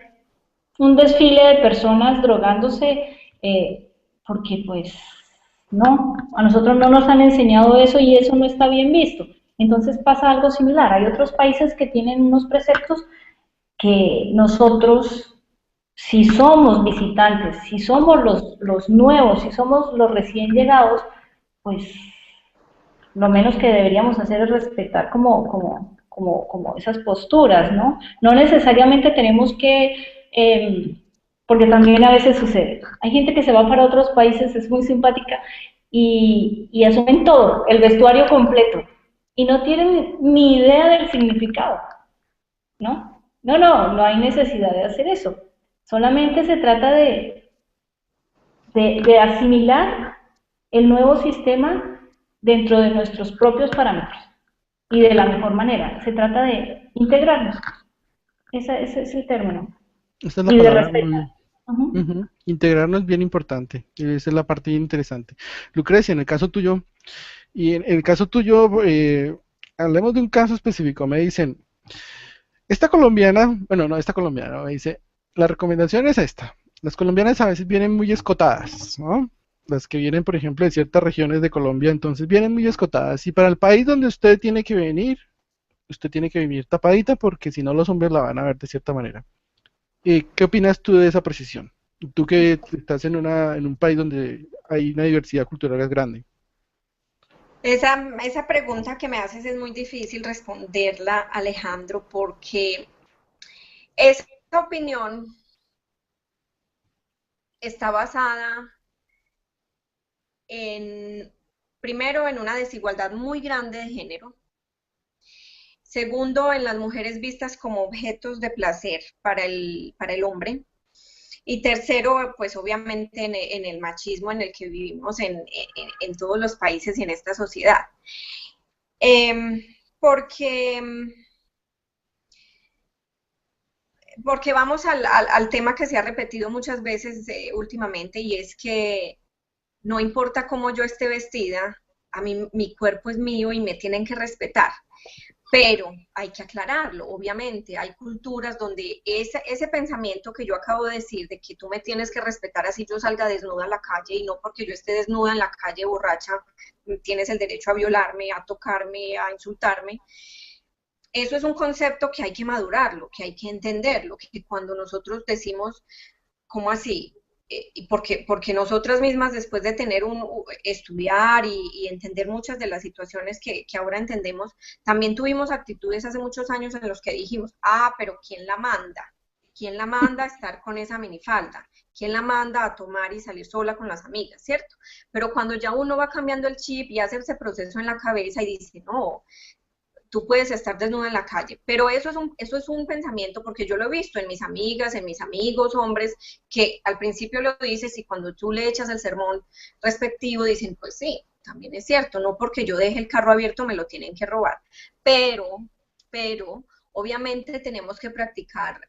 Speaker 2: un desfile de personas drogándose, porque pues no, a nosotros no nos han enseñado eso y eso no está bien visto. Entonces pasa algo similar. Hay otros países que tienen unos preceptos que nosotros, si somos visitantes, si somos los nuevos, si somos los recién llegados, pues lo menos que deberíamos hacer es respetar como esas posturas, ¿no? No necesariamente tenemos que, porque también a veces sucede, hay gente que se va para otros países, es muy simpática, y asumen todo, el vestuario completo, y no tienen ni idea del significado, ¿no? No hay necesidad de hacer eso. Solamente se trata de asimilar el nuevo sistema dentro de nuestros propios parámetros y de la mejor manera. Se trata de integrarnos. Ese es el término.
Speaker 1: Esta es la
Speaker 2: Y de
Speaker 1: palabra
Speaker 2: respetar.
Speaker 1: muy...
Speaker 2: Ujú.
Speaker 1: Ujú. Integrarnos es bien importante. Esa es la parte interesante. Lucrecia, en el caso tuyo, y en el caso tuyo, hablemos de un caso específico. Me dicen, esta colombiana, bueno, no, esta colombiana, me dice, la recomendación es esta. Las colombianas a veces vienen muy escotadas, ¿no? Las que vienen, por ejemplo, de ciertas regiones de Colombia, entonces vienen muy escotadas. Y para el país donde usted tiene que venir, usted tiene que venir tapadita porque si no los hombres la van a ver de cierta manera. ¿Qué opinas tú de esa precisión? Tú que estás en un país donde hay una diversidad cultural grande.
Speaker 3: Esa pregunta que me haces es muy difícil responderla, Alejandro, porque esa opinión está basada en, primero, en una desigualdad muy grande de género. Segundo, en las mujeres vistas como objetos de placer para el hombre. Y tercero, pues obviamente en el machismo en el que vivimos en todos los países y en esta sociedad. Porque, porque vamos al tema que se ha repetido muchas veces últimamente, y es que no importa cómo yo esté vestida, a mí mi cuerpo es mío y me tienen que respetar. Pero hay que aclararlo, obviamente, hay culturas donde ese pensamiento que yo acabo de decir, de que tú me tienes que respetar así yo salga desnuda a la calle, y no porque yo esté desnuda en la calle borracha, tienes el derecho a violarme, a tocarme, a insultarme. Eso es un concepto que hay que madurarlo, que hay que entenderlo, que cuando nosotros decimos, ¿cómo así? Porque nosotras mismas, después de estudiar y entender muchas de las situaciones que ahora entendemos, también tuvimos actitudes hace muchos años en los que dijimos, pero ¿quién la manda? ¿Quién la manda a estar con esa minifalda? ¿Quién la manda a tomar y salir sola con las amigas? ¿Cierto? Pero cuando ya uno va cambiando el chip y hace ese proceso en la cabeza y dice, no, tú puedes estar desnuda en la calle, pero eso es un pensamiento, porque yo lo he visto en mis amigas, en mis amigos, hombres, que al principio lo dices y cuando tú le echas el sermón respectivo dicen, pues sí, también es cierto, no porque yo deje el carro abierto me lo tienen que robar, pero obviamente tenemos que practicar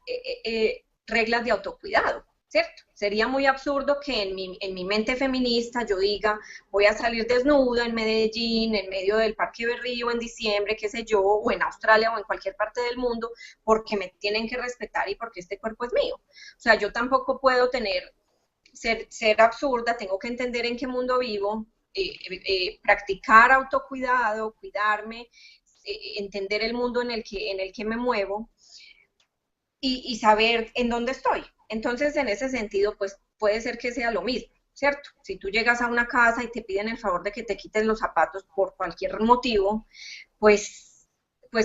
Speaker 3: reglas de autocuidado, ¿cierto? Sería muy absurdo que en mi mente feminista yo diga, voy a salir desnuda en Medellín, en medio del Parque Berrío en diciembre, qué sé yo, o en Australia o en cualquier parte del mundo, porque me tienen que respetar y porque este cuerpo es mío. O sea, yo tampoco puedo ser absurda, tengo que entender en qué mundo vivo, practicar autocuidado, cuidarme, entender el mundo en el que me muevo y saber en dónde estoy. Entonces, en ese sentido, pues puede ser que sea lo mismo, ¿cierto? Si tú llegas a una casa y te piden el favor de que te quites los zapatos por cualquier motivo, pues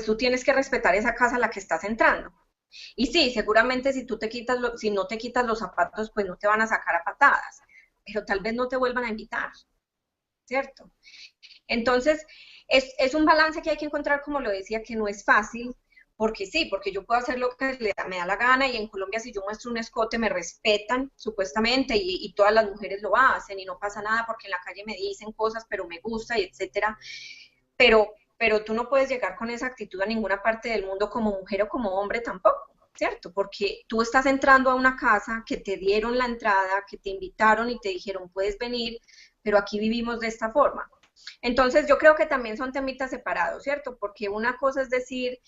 Speaker 3: tú tienes que respetar esa casa a la que estás entrando. Y sí, seguramente si si no te quitas los zapatos, pues no te van a sacar a patadas, pero tal vez no te vuelvan a invitar, ¿cierto? Entonces, es un balance que hay que encontrar, como lo decía, que no es fácil, porque sí, porque yo puedo hacer lo que me da la gana y en Colombia si yo muestro un escote me respetan supuestamente y todas las mujeres lo hacen y no pasa nada porque en la calle me dicen cosas pero me gusta y etcétera, pero tú no puedes llegar con esa actitud a ninguna parte del mundo como mujer o como hombre tampoco, ¿cierto? Porque tú estás entrando a una casa que te dieron la entrada, que te invitaron y te dijeron puedes venir, pero aquí vivimos de esta forma. Entonces yo creo que también son temitas separados, ¿cierto? Porque una cosa es decir,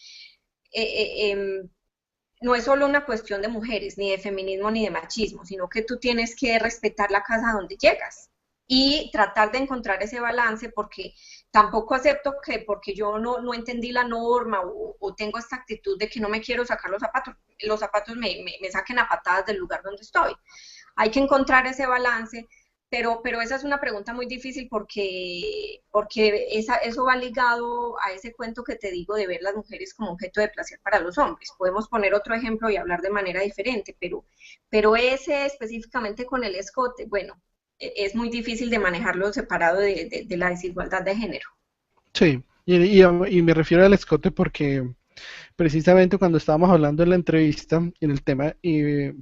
Speaker 3: eh, eh, no es solo una cuestión de mujeres, ni de feminismo, ni de machismo, sino que tú tienes que respetar la casa donde llegas y tratar de encontrar ese balance porque tampoco acepto que porque yo no entendí la norma o tengo esta actitud de que no me quiero sacar los zapatos me saquen a patadas del lugar donde estoy. Hay que encontrar ese balance, pero esa es una pregunta muy difícil porque eso va ligado a ese cuento que te digo de ver las mujeres como objeto de placer para los hombres. Podemos poner otro ejemplo y hablar de manera diferente, pero ese específicamente con el escote, bueno, es muy difícil de manejarlo separado de la desigualdad de género.
Speaker 1: Sí, y me refiero al escote porque precisamente cuando estábamos hablando en la entrevista, en el tema,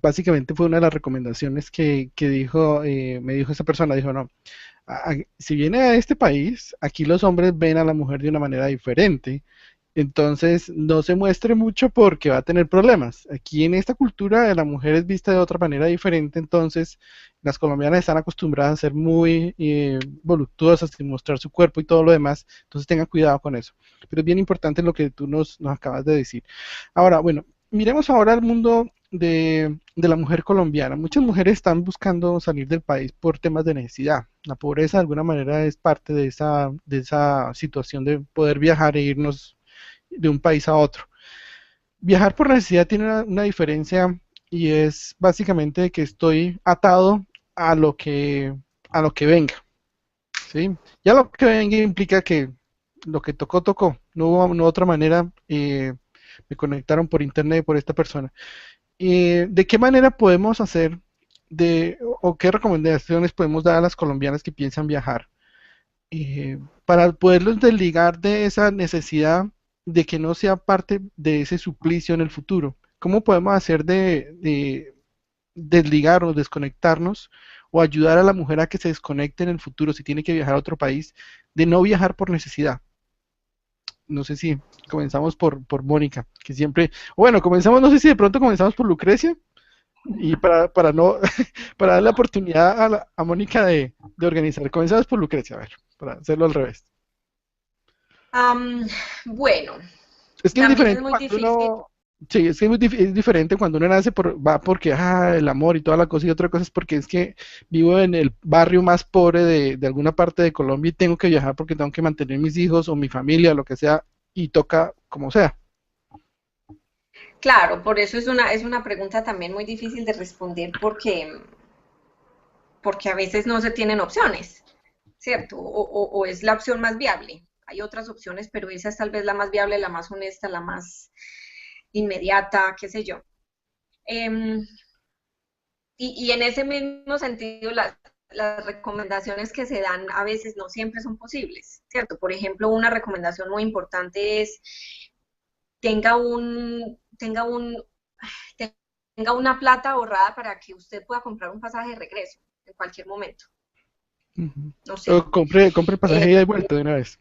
Speaker 1: básicamente fue una de las recomendaciones que dijo, me dijo esa persona, dijo, no, si viene a este país, aquí los hombres ven a la mujer de una manera diferente, entonces no se muestre mucho porque va a tener problemas. Aquí en esta cultura la mujer es vista de otra manera diferente, entonces las colombianas están acostumbradas a ser muy voluptuosas y mostrar su cuerpo y todo lo demás, entonces tengan cuidado con eso. Pero es bien importante lo que tú nos acabas de decir. Ahora, bueno, miremos ahora al mundo de la mujer colombiana. Muchas mujeres están buscando salir del país por temas de necesidad. La pobreza de alguna manera es parte de esa situación de poder viajar e irnos de un país a otro. Viajar por necesidad tiene una diferencia y es básicamente que estoy atado a lo a lo que venga, ¿sí? Ya lo que venga implica que lo que tocó, tocó. No otra manera. Me conectaron por internet por esta persona. ¿De qué manera podemos hacer o qué recomendaciones podemos dar a las colombianas que piensan viajar para poderlos desligar de esa necesidad de que no sea parte de ese suplicio en el futuro? ¿Cómo podemos hacer de desligarnos, desconectarnos o ayudar a la mujer a que se desconecte en el futuro si tiene que viajar a otro país, de no viajar por necesidad? No sé si comenzamos por Mónica, que siempre, bueno, comenzamos, no sé si de pronto comenzamos por Lucrecia, y para no, para darle la oportunidad a Mónica de organizar. Comenzamos por Lucrecia, a ver, para hacerlo al revés.
Speaker 3: Um, bueno,
Speaker 1: Es que es
Speaker 3: también es
Speaker 1: diferente
Speaker 3: muy
Speaker 1: cuando
Speaker 3: difícil.
Speaker 1: uno, sí, es que es diferente cuando uno nace va porque, el amor y toda la cosa, y otra cosa es porque es que vivo en el barrio más pobre de alguna parte de Colombia y tengo que viajar porque tengo que mantener mis hijos o mi familia, lo que sea, y toca como sea.
Speaker 3: Claro, por eso es una pregunta también muy difícil de responder porque a veces no se tienen opciones, ¿cierto? O es la opción más viable. Hay otras opciones, pero esa es tal vez la más viable, la más honesta, la más inmediata, qué sé yo. Y en ese mismo sentido, las recomendaciones que se dan a veces no siempre son posibles, ¿cierto? Por ejemplo, una recomendación muy importante es tenga un, tenga un, tenga una plata ahorrada para que usted pueda comprar un pasaje de regreso en cualquier momento.
Speaker 1: Ujú.
Speaker 3: No sé.
Speaker 1: O compre el pasaje de ida y vuelta de una vez.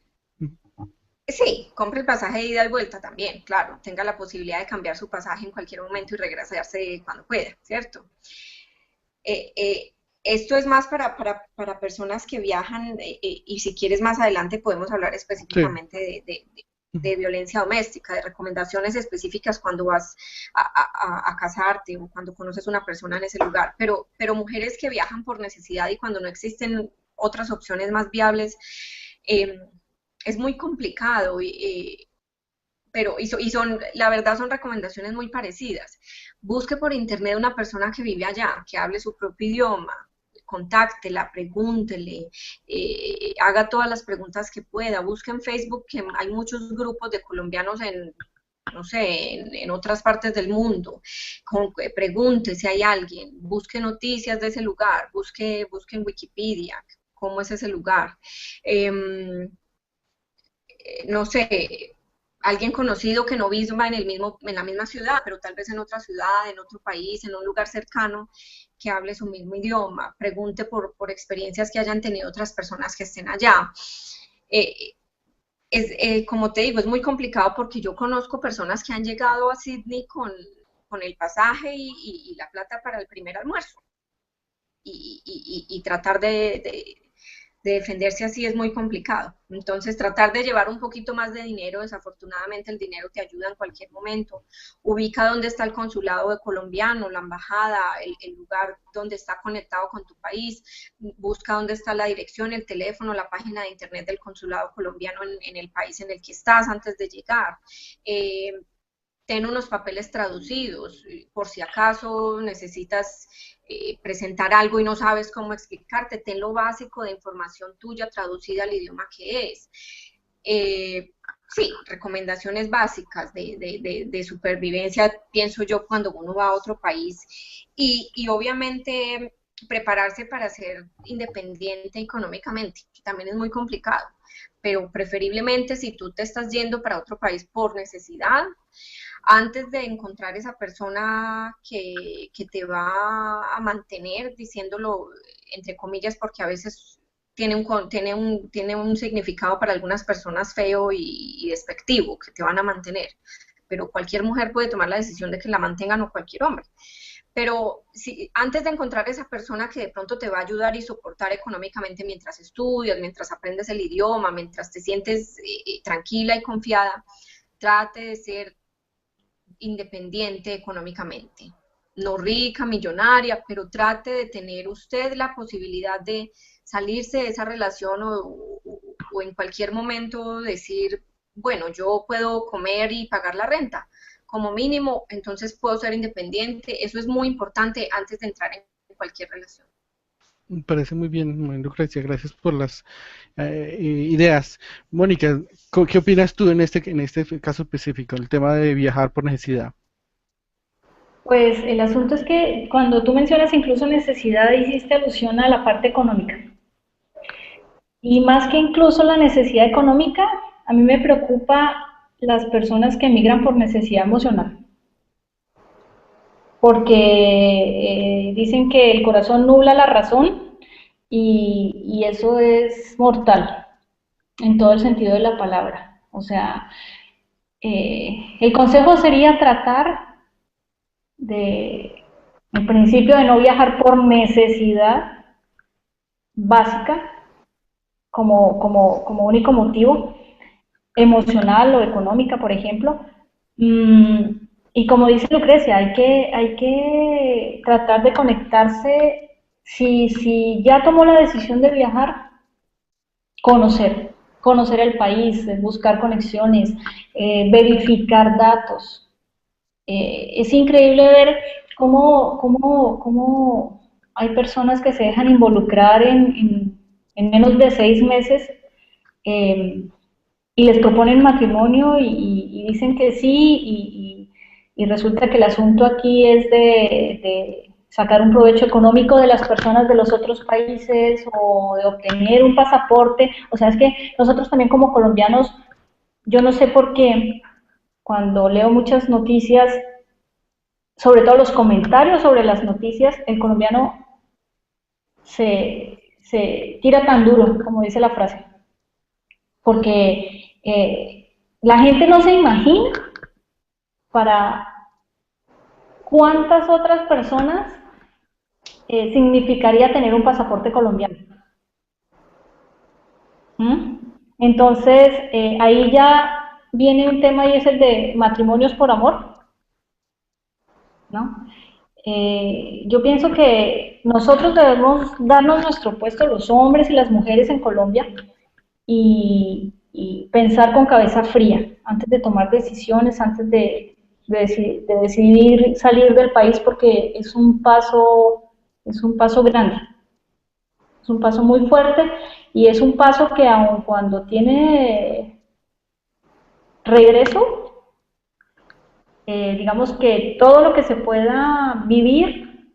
Speaker 3: Sí, compre el pasaje de ida y vuelta también, claro. Tenga la posibilidad de cambiar su pasaje en cualquier momento y regresarse cuando pueda, ¿cierto? Eh, eh, Esto es más para personas que viajan y si quieres más adelante podemos hablar
Speaker 1: Sí.
Speaker 3: específicamente
Speaker 1: Ujú.
Speaker 3: de violencia doméstica, de recomendaciones específicas cuando vas a casarte o cuando conoces una persona en ese lugar, pero mujeres que viajan por necesidad y cuando no existen otras opciones más viables, eh, es muy complicado y son, la verdad son recomendaciones muy parecidas. Busque por internet una persona que vive allá, que hable su propio idioma, contáctela, pregúntele, haga todas las preguntas que pueda, busque en Facebook, que hay muchos grupos de colombianos en, no sé, en otras partes del mundo, pregunte si hay alguien, busque noticias de ese lugar, busque en Wikipedia cómo es ese lugar. Eh, no sé, alguien conocido que no viva en la misma ciudad, pero tal vez en otra ciudad, en otro país, en un lugar cercano, que hable su mismo idioma, pregunte por experiencias que hayan tenido otras personas que estén allá. Eh, como te digo, es muy complicado porque yo conozco personas que han llegado a Sydney con el pasaje y la plata para el primer almuerzo y tratar de defenderse así es muy complicado. Entonces, tratar de llevar un poquito más de dinero, desafortunadamente el dinero te ayuda en cualquier momento. Ubica dónde está el consulado de colombiano, la embajada, el lugar donde está conectado con tu país, busca dónde está la dirección, el teléfono, la página de internet del consulado colombiano en el país en el que estás antes de llegar. Eh, Ten unos papeles traducidos, por si acaso necesitas presentar algo y no sabes cómo explicarte, ten lo básico de información tuya traducida al idioma que es. Eh, sí, recomendaciones básicas de supervivencia, pienso yo, cuando uno va a otro país y obviamente prepararse para ser independiente económicamente, que también es muy complicado, pero preferiblemente si tú te estás yendo para otro país por necesidad, antes de encontrar esa persona que te va a mantener, diciéndolo entre comillas, porque a veces tiene un significado para algunas personas feo y despectivo, que te van a mantener. Pero cualquier mujer puede tomar la decisión de que la mantengan o cualquier hombre. Pero si, antes de encontrar esa persona que de pronto te va a ayudar y soportar económicamente mientras estudias, mientras aprendes el idioma, mientras te sientes tranquila y confiada, trate de ser independiente económicamente. No rica, millonaria, pero trate de tener usted la posibilidad de salirse de esa relación o en cualquier momento decir, bueno, yo puedo comer y pagar la renta como mínimo, entonces puedo ser independiente. Eso es muy importante antes de entrar en cualquier relación.
Speaker 1: Me parece muy bien, muy Lucrecia. Gracias por las ideas. Mónica, ¿qué opinas tú en este caso específico, el tema de viajar por necesidad?
Speaker 2: Pues el asunto es que cuando tú mencionas incluso necesidad, hiciste alusión a la parte económica. Y más que incluso la necesidad económica, a mí me preocupa las personas que emigran por necesidad emocional. Porque dicen que el corazón nubla la razón y eso es mortal en todo el sentido de la palabra. O sea, el consejo sería tratar de, en principio, de no viajar por necesidad básica como único motivo, emocional o económica, por ejemplo. Y como dice Lucrecia, hay que tratar de conectarse, si ya tomó la decisión de viajar, conocer el país, buscar conexiones, verificar datos. Es increíble ver cómo hay personas que se dejan involucrar en menos de 6 meses eh, y les proponen matrimonio y dicen que sí y resulta que el asunto aquí es sacar un provecho económico de las personas de los otros países o de obtener un pasaporte. O sea, es que nosotros también como colombianos, yo no sé por qué, cuando leo muchas noticias, sobre todo los comentarios sobre las noticias, el colombiano se tira tan duro, como dice la frase, porque la gente no se imagina para cuántas otras personas significaría tener un pasaporte colombiano. ¿Mm? Entonces, ahí ya viene un tema y es el de matrimonios por amor, ¿no? Yo pienso que nosotros debemos darnos nuestro puesto, los hombres y las mujeres en Colombia, y pensar con cabeza fría antes de tomar decisiones, antes de decidir salir del país, porque es un paso grande, es un paso muy fuerte y es un paso que aun cuando tiene regreso, digamos que todo lo que se pueda vivir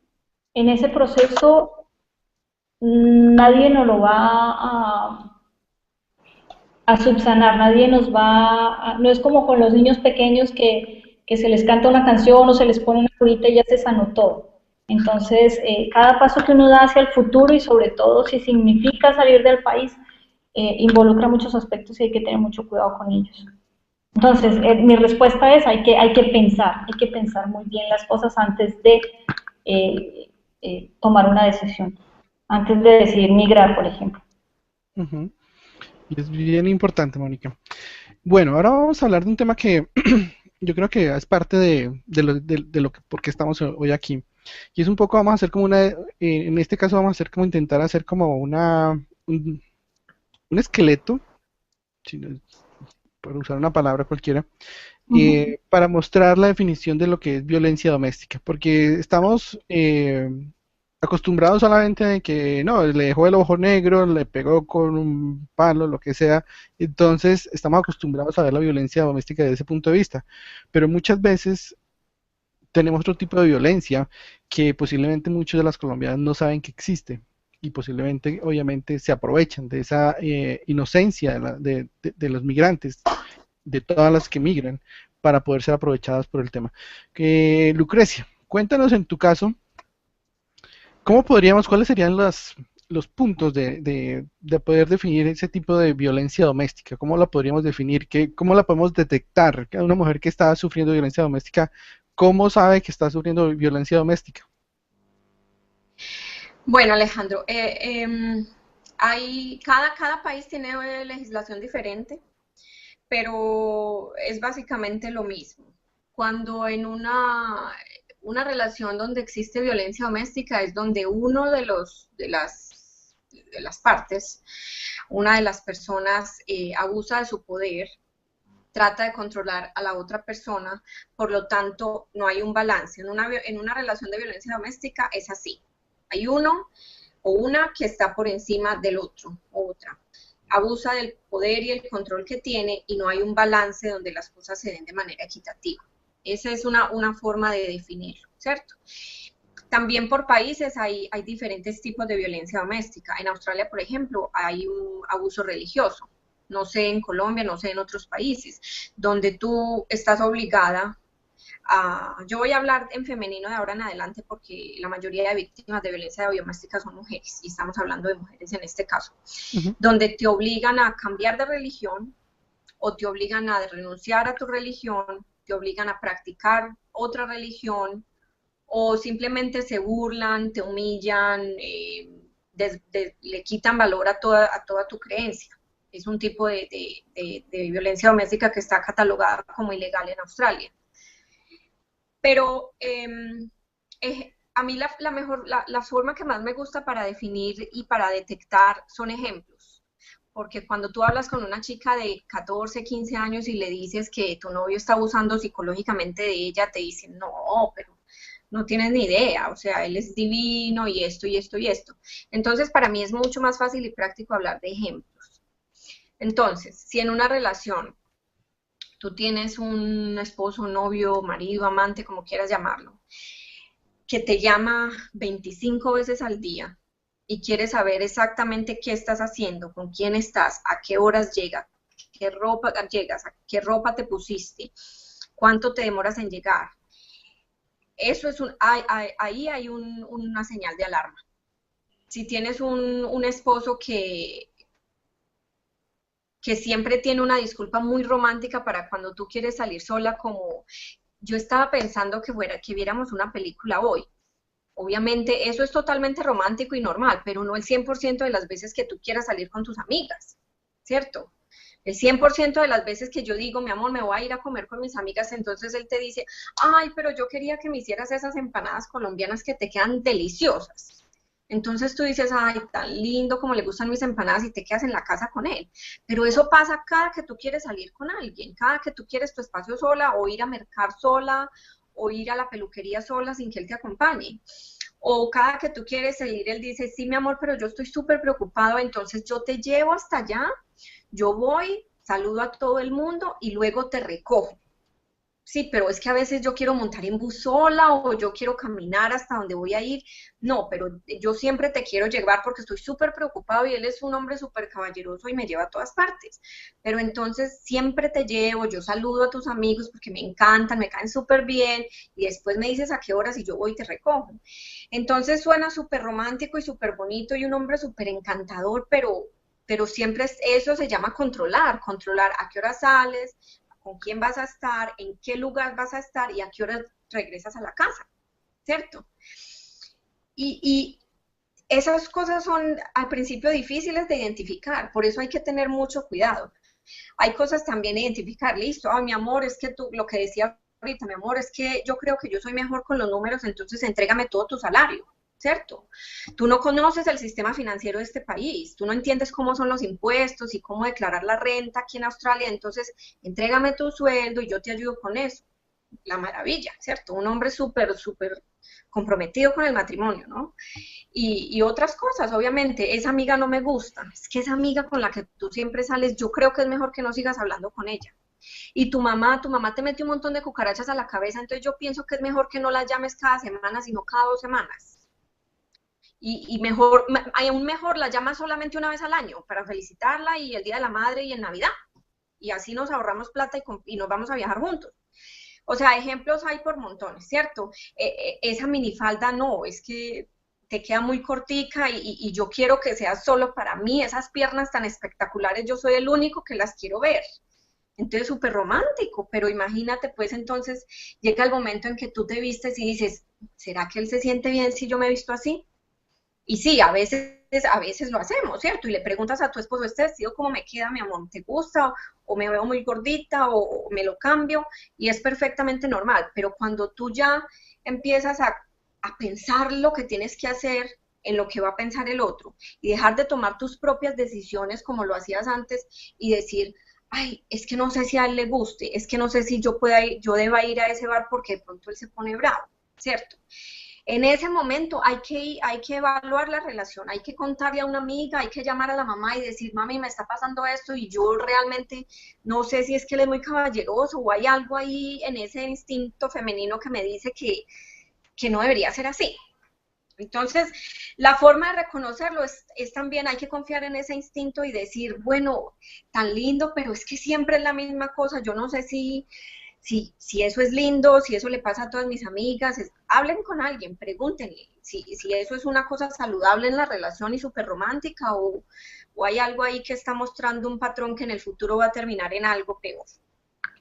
Speaker 2: en ese proceso, nadie nos lo va a subsanar, nadie nos va no es como con los niños pequeños que se les canta una canción o se les pone una curita y ya se sanó todo. Entonces, cada paso que uno da hacia el futuro y sobre todo si significa salir del país, involucra muchos aspectos y hay que tener mucho cuidado con ellos. Entonces, mi respuesta es, hay que pensar muy bien las cosas antes de tomar una decisión, antes de decidir migrar, por ejemplo.
Speaker 1: Ujú. Y es bien importante, Mónica. Bueno, ahora vamos a hablar de un tema que yo creo que es parte de lo que, por qué estamos hoy aquí. Y es un poco, vamos a hacer como en este caso vamos a hacer como intentar hacer como un esqueleto, si no- por usar una palabra cualquiera,
Speaker 2: Uh -huh.
Speaker 1: para mostrar la definición de lo que es violencia doméstica, porque estamos acostumbrados solamente de que no, le dejó el ojo negro, le pegó con un palo, lo que sea, entonces estamos acostumbrados a ver la violencia doméstica desde ese punto de vista, pero muchas veces tenemos otro tipo de violencia que posiblemente muchos de las colombianas no saben que existe y posiblemente, obviamente, se aprovechan de esa inocencia de los migrantes, de todas las que migran, para poder ser aprovechadas por el tema. Lucrecia, cuéntanos en tu caso, ¿cómo podríamos, cuáles serían los puntos de poder definir ese tipo de violencia doméstica? ¿Cómo la podríamos definir? ¿Cómo la podemos detectar? Una mujer que está sufriendo violencia doméstica, ¿cómo sabe que está sufriendo violencia doméstica?
Speaker 3: Bueno, Alejandro, cada país tiene legislación diferente, pero es básicamente lo mismo. Cuando en una relación donde existe violencia doméstica es donde uno de las partes, una de las personas abusa de su poder, trata de controlar a la otra persona, por lo tanto no hay un balance. En una relación de violencia doméstica es así. Hay uno o una que está por encima del otro o otra. Abusa del poder y el control que tiene y no hay un balance donde las cosas se den de manera equitativa. Esa es una forma de definirlo, ¿cierto? También por países hay diferentes tipos de violencia doméstica. En Australia, por ejemplo, hay un abuso religioso. No sé en Colombia, no sé en otros países, donde tú estás obligada yo voy a hablar en femenino de ahora en adelante porque la mayoría de víctimas de violencia doméstica son mujeres y estamos hablando de mujeres en este caso,
Speaker 1: Uh -huh.
Speaker 3: donde te obligan a cambiar de religión o te obligan a renunciar a tu religión, te obligan a practicar otra religión o simplemente se burlan, te humillan, le quitan valor a toda tu creencia. Es un tipo de violencia doméstica que está catalogada como ilegal en Australia. Pero a mí la forma que más me gusta para definir y para detectar son ejemplos. Porque cuando tú hablas con una chica de 14, 15 años y le dices que tu novio está abusando psicológicamente de ella, te dicen, no, pero no tienes ni idea, o sea, él es divino y esto y esto y esto. Entonces, para mí es mucho más fácil y práctico hablar de ejemplos. Entonces, si en una relación tú tienes un esposo, novio, marido, amante, como quieras llamarlo, que te llama 25 veces al día y quiere saber exactamente qué estás haciendo, con quién estás, a qué horas llegas, a qué ropa te pusiste, cuánto te demoras en llegar. Eso es ahí hay una señal de alarma. Si tienes un esposo que siempre tiene una disculpa muy romántica para cuando tú quieres salir sola, como yo estaba pensando que viéramos una película hoy. Obviamente eso es totalmente romántico y normal, pero no el 100% de las veces que tú quieras salir con tus amigas, ¿cierto? El 100% de las veces que yo digo, mi amor, me voy a ir a comer con mis amigas, entonces él te dice, ay, pero yo quería que me hicieras esas empanadas colombianas que te quedan deliciosas. Entonces tú dices, ay, tan lindo como le gustan mis empanadas y te quedas en la casa con él. Pero eso pasa cada que tú quieres salir con alguien, cada que tú quieres tu espacio sola o ir a mercar sola o ir a la peluquería sola sin que él te acompañe. O cada que tú quieres salir, él dice, sí, mi amor, pero yo estoy súper preocupado, entonces yo te llevo hasta allá, yo voy, saludo a todo el mundo y luego te recojo. Sí, pero es que a veces yo quiero montar en bus sola o yo quiero caminar hasta donde voy a ir. No, pero yo siempre te quiero llevar porque estoy súper preocupado y él es un hombre súper caballeroso y me lleva a todas partes. Pero entonces siempre te llevo, yo saludo a tus amigos porque me encantan, me caen súper bien y después me dices a qué horas y yo voy y te recojo. Entonces suena súper romántico y súper bonito y un hombre súper encantador, pero siempre eso se llama controlar a qué hora sales, con quién vas a estar, en qué lugar vas a estar y a qué hora regresas a la casa, ¿cierto? Y esas cosas son al principio difíciles de identificar, por eso hay que tener mucho cuidado. Hay cosas también de identificar, listo, ay, mi amor, es que tú, lo que decía ahorita, mi amor, es que yo creo que yo soy mejor con los números, entonces entrégame todo tu salario, ¿cierto? Tú no conoces el sistema financiero de este país, tú no entiendes cómo son los impuestos y cómo declarar la renta aquí en Australia, entonces entrégame tu sueldo y yo te ayudo con eso. La maravilla, ¿cierto? Un hombre súper, súper comprometido con el matrimonio, ¿no? Y otras cosas, obviamente, esa amiga no me gusta, es que esa amiga con la que tú siempre sales, yo creo que es mejor que no sigas hablando con ella. Y tu mamá te mete un montón de cucarachas a la cabeza, entonces yo pienso que es mejor que no la llames cada semana, sino cada 2 semanas. Y mejor, aún mejor la llamas solamente una vez al año para felicitarla y el Día de la Madre y en Navidad. Y así nos ahorramos plata y nos vamos a viajar juntos. O sea, ejemplos hay por montones, ¿cierto? Esa minifalda no, es que te queda muy cortica y yo quiero que sea solo para mí, esas piernas tan espectaculares, yo soy el único que las quiero ver. Entonces, súper romántico, pero imagínate, pues entonces llega el momento en que tú te vistes y dices, ¿será que él se siente bien si yo me he visto así? Y sí, a veces lo hacemos, ¿cierto? Y le preguntas a tu esposo, ¿este vestido cómo me queda, mi amor? ¿Te gusta? O me veo muy gordita, o me lo cambio, y es perfectamente normal. Pero cuando tú ya empiezas a pensar lo que tienes que hacer en lo que va a pensar el otro, y dejar de tomar tus propias decisiones como lo hacías antes, y decir, ay, es que no sé si a él le guste, es que no sé si yo deba ir a ese bar porque de pronto él se pone bravo, ¿cierto? En ese momento hay que evaluar la relación, hay que contarle a una amiga, hay que llamar a la mamá y decir, mami, me está pasando esto y yo realmente no sé si es que él es muy caballeroso o hay algo ahí en ese instinto femenino que me dice que no debería ser así. Entonces, la forma de reconocerlo es también, hay que confiar en ese instinto y decir, bueno, tan lindo, pero es que siempre es la misma cosa, yo no sé si eso es lindo, si eso le pasa a todas mis amigas, hablen con alguien, pregúntenle si eso es una cosa saludable en la relación y súper romántica o hay algo ahí que está mostrando un patrón que en el futuro va a terminar en algo peor.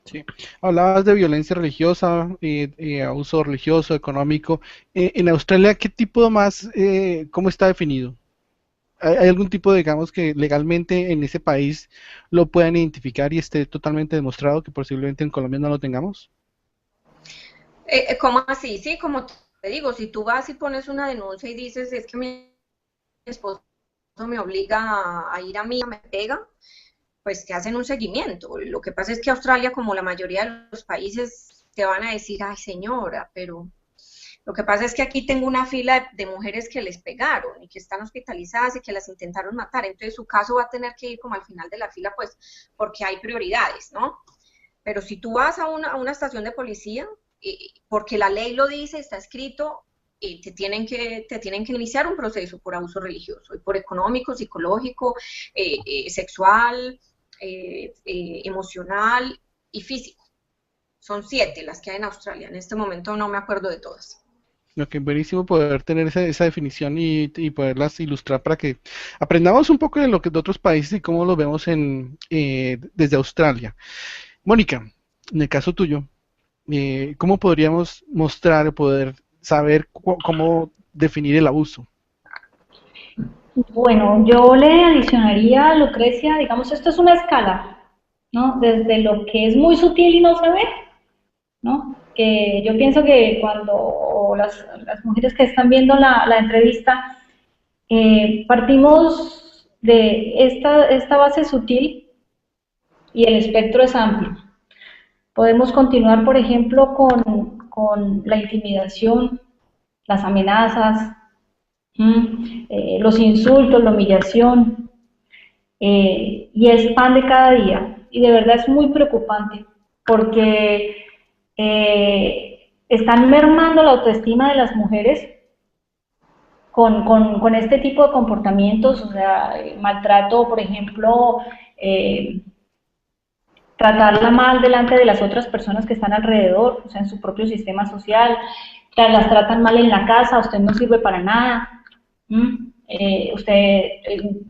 Speaker 1: Sí. Hablabas de violencia religiosa, abuso religioso, económico. En Australia, ¿qué tipo más, cómo está definido? ¿Hay algún tipo, digamos, que legalmente en ese país lo puedan identificar y esté totalmente demostrado que posiblemente en Colombia no lo tengamos?
Speaker 3: ¿Cómo así? Sí, como te digo, si tú vas y pones una denuncia y dices, es que mi esposo me obliga a ir a mí, me pega, pues te hacen un seguimiento. Lo que pasa es que Australia, como la mayoría de los países, te van a decir, ay señora, pero lo que pasa es que aquí tengo una fila de mujeres que les pegaron y que están hospitalizadas y que las intentaron matar, entonces su caso va a tener que ir como al final de la fila, pues porque hay prioridades, ¿no? Pero si tú vas a una estación de policía, porque la ley lo dice, está escrito, te tienen que iniciar un proceso por abuso religioso, y por económico, psicológico, sexual, emocional y físico. Son 7 las que hay en Australia. En este momento no me acuerdo de todas.
Speaker 1: Lo que es buenísimo poder tener esa definición y poderlas ilustrar para que aprendamos un poco de lo que de otros países y cómo lo vemos desde Australia. Mónica, en el caso tuyo, ¿cómo podríamos mostrar o poder saber cómo definir el abuso?
Speaker 2: Bueno, yo le adicionaría, Lucrecia, digamos, esto es una escala, ¿no? Desde lo que es muy sutil y no se ve, ¿no? Que yo pienso que cuando las mujeres que están viendo la entrevista, partimos de esta base sutil y el espectro es amplio. Podemos continuar, por ejemplo, con la intimidación, las amenazas, los insultos, la humillación, y es pan de cada día. Y de verdad es muy preocupante porque están mermando la autoestima de las mujeres con este tipo de comportamientos, o sea, maltrato, por ejemplo, tratarla mal delante de las otras personas que están alrededor, o sea, en su propio sistema social, las tratan mal en la casa, usted no sirve para nada, usted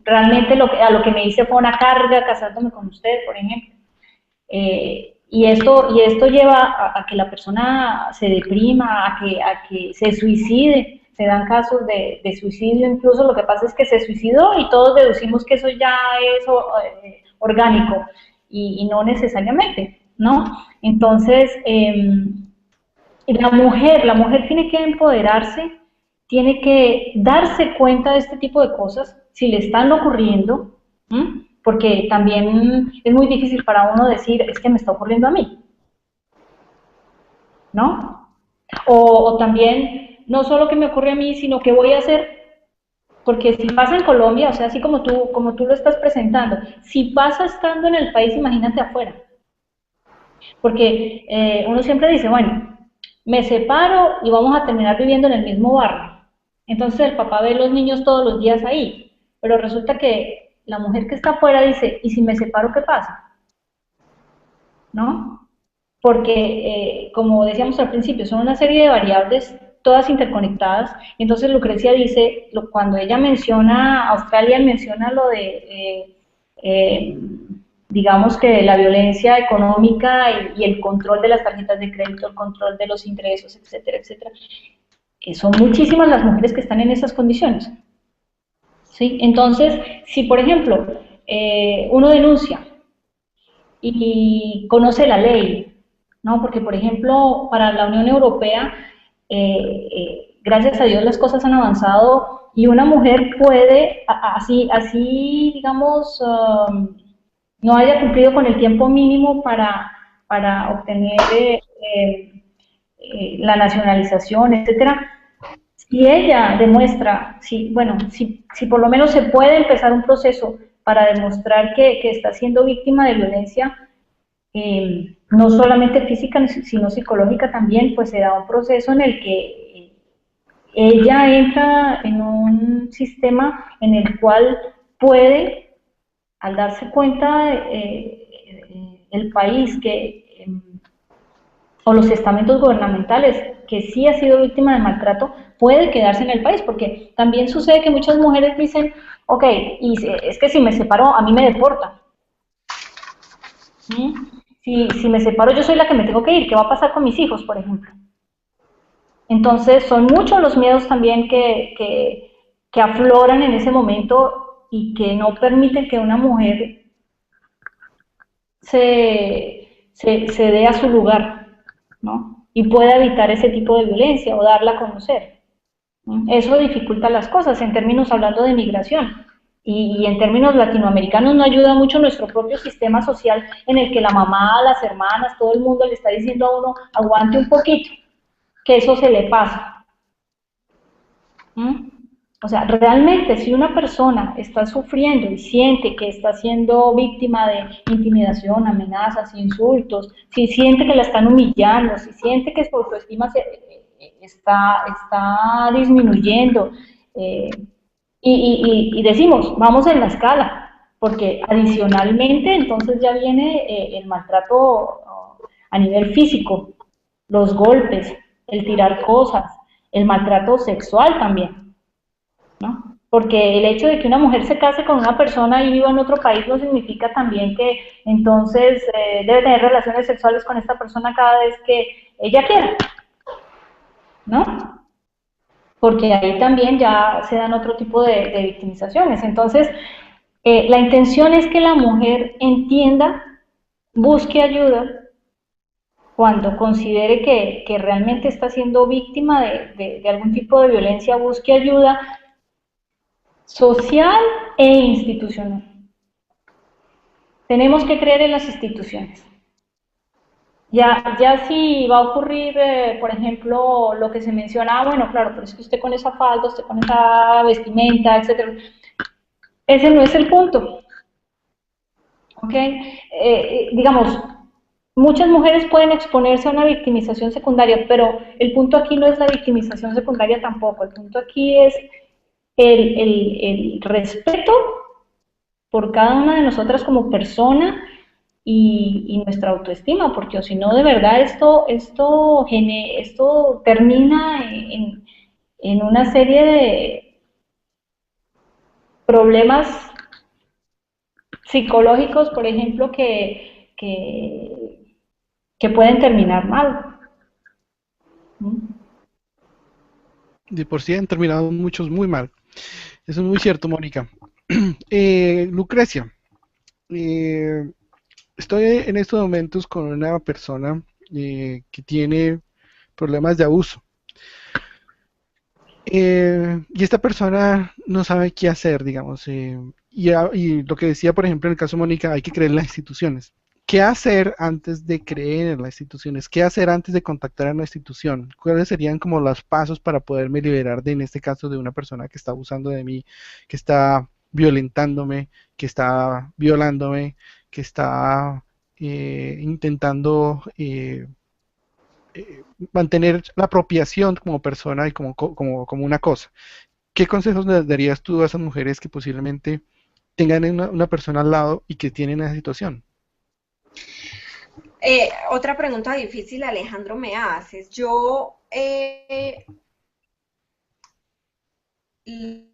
Speaker 2: realmente a lo que me hice fue una carga casándome con usted, por ejemplo. Y esto lleva a que la persona se deprima, a que se suicide. Se dan casos de suicidio, incluso lo que pasa es que se suicidó y todos deducimos que eso ya es orgánico, y no necesariamente, ¿no? Entonces, la mujer tiene que empoderarse, tiene que darse cuenta de este tipo de cosas, si le están ocurriendo, porque también es muy difícil para uno decir, es que me está ocurriendo a mí, ¿no? O también, no solo que me ocurre a mí, sino que voy a hacer, porque si pasa en Colombia, o sea, así como tú lo estás presentando, si pasa estando en el país, imagínate afuera. Porque uno siempre dice, bueno, me separo y vamos a terminar viviendo en el mismo barrio. Entonces el papá ve a los niños todos los días ahí, pero resulta que la mujer que está afuera dice, ¿y si me separo qué pasa? ¿No? Porque, como decíamos al principio, son una serie de variables todas interconectadas. Entonces Lucrecia dice, cuando ella menciona Australia, menciona lo de, digamos que la violencia económica y el control de las tarjetas de crédito, el control de los ingresos, etcétera, etcétera. Son muchísimas las mujeres que están en esas condiciones. ¿Sí? Entonces, si por ejemplo uno denuncia y conoce la ley, ¿no? Porque por ejemplo para la Unión Europea, gracias a Dios las cosas han avanzado y una mujer puede, así digamos, no haya cumplido con el tiempo mínimo para obtener la nacionalización, etcétera. Si ella demuestra, si por lo menos se puede empezar un proceso para demostrar que está siendo víctima de violencia, no solamente física, sino psicológica también, pues se da un proceso en el que ella entra en un sistema en el cual puede, al darse cuenta el país o los estamentos gubernamentales que sí ha sido víctima de maltrato, puede quedarse en el país, porque también sucede que muchas mujeres dicen, ok, y es que si me separo a mí me deportan. Si me separo yo soy la que me tengo que ir, ¿qué va a pasar con mis hijos, por ejemplo? Entonces son muchos los miedos también que afloran en ese momento y que no permiten que una mujer se dé a su lugar, ¿no? Y pueda evitar ese tipo de violencia o darla a conocer. Eso dificulta las cosas en términos hablando de migración. Y en términos latinoamericanos no ayuda mucho nuestro propio sistema social en el que la mamá, las hermanas, todo el mundo le está diciendo a uno, aguante un poquito, que eso se le pasa. O sea, realmente si una persona está sufriendo y siente que está siendo víctima de intimidación, amenazas, insultos, si siente que la están humillando, si siente que su autoestima está disminuyendo. Y decimos, vamos en la escala, porque adicionalmente entonces ya viene el maltrato a nivel físico, los golpes, el tirar cosas, el maltrato sexual también, ¿no? Porque el hecho de que una mujer se case con una persona y viva en otro país no significa también que entonces debe tener relaciones sexuales con esta persona cada vez que ella quiera, ¿no? Porque ahí también ya se dan otro tipo de victimizaciones. Entonces, la intención es que la mujer entienda, busque ayuda cuando considere que realmente está siendo víctima de algún tipo de violencia, busque ayuda social e institucional. Tenemos que creer en las instituciones. Ya si va a ocurrir, por ejemplo, lo que se menciona, bueno, claro, pero es que usted con esa falda, usted con esa vestimenta, etcétera. Ese no es el punto. ¿Ok? Digamos, muchas mujeres pueden exponerse a una victimización secundaria, pero el punto aquí no es la victimización secundaria tampoco. El punto aquí es el respeto por cada una de nosotras como persona y nuestra autoestima, porque o si no, de verdad, esto termina en una serie de problemas psicológicos, por ejemplo, que pueden terminar mal.
Speaker 1: De por sí han terminado muchos muy mal. Eso es muy cierto, Mónica. Lucrecia, eh, estoy en estos momentos con una persona que tiene problemas de abuso. Y esta persona no sabe qué hacer, digamos. Y lo que decía, por ejemplo, en el caso de Mónica, hay que creer en las instituciones. ¿Qué hacer antes de creer en las instituciones? ¿Qué hacer antes de contactar a una institución? ¿Cuáles serían como los pasos para poderme liberar de, en este caso, de una persona que está abusando de mí, que está violentándome, que está violándome, que está intentando mantener la apropiación como persona y como una cosa? ¿Qué consejos le darías tú a esas mujeres que posiblemente tengan una persona al lado y que tienen esa situación?
Speaker 3: Otra pregunta difícil, Alejandro, me haces. Yo,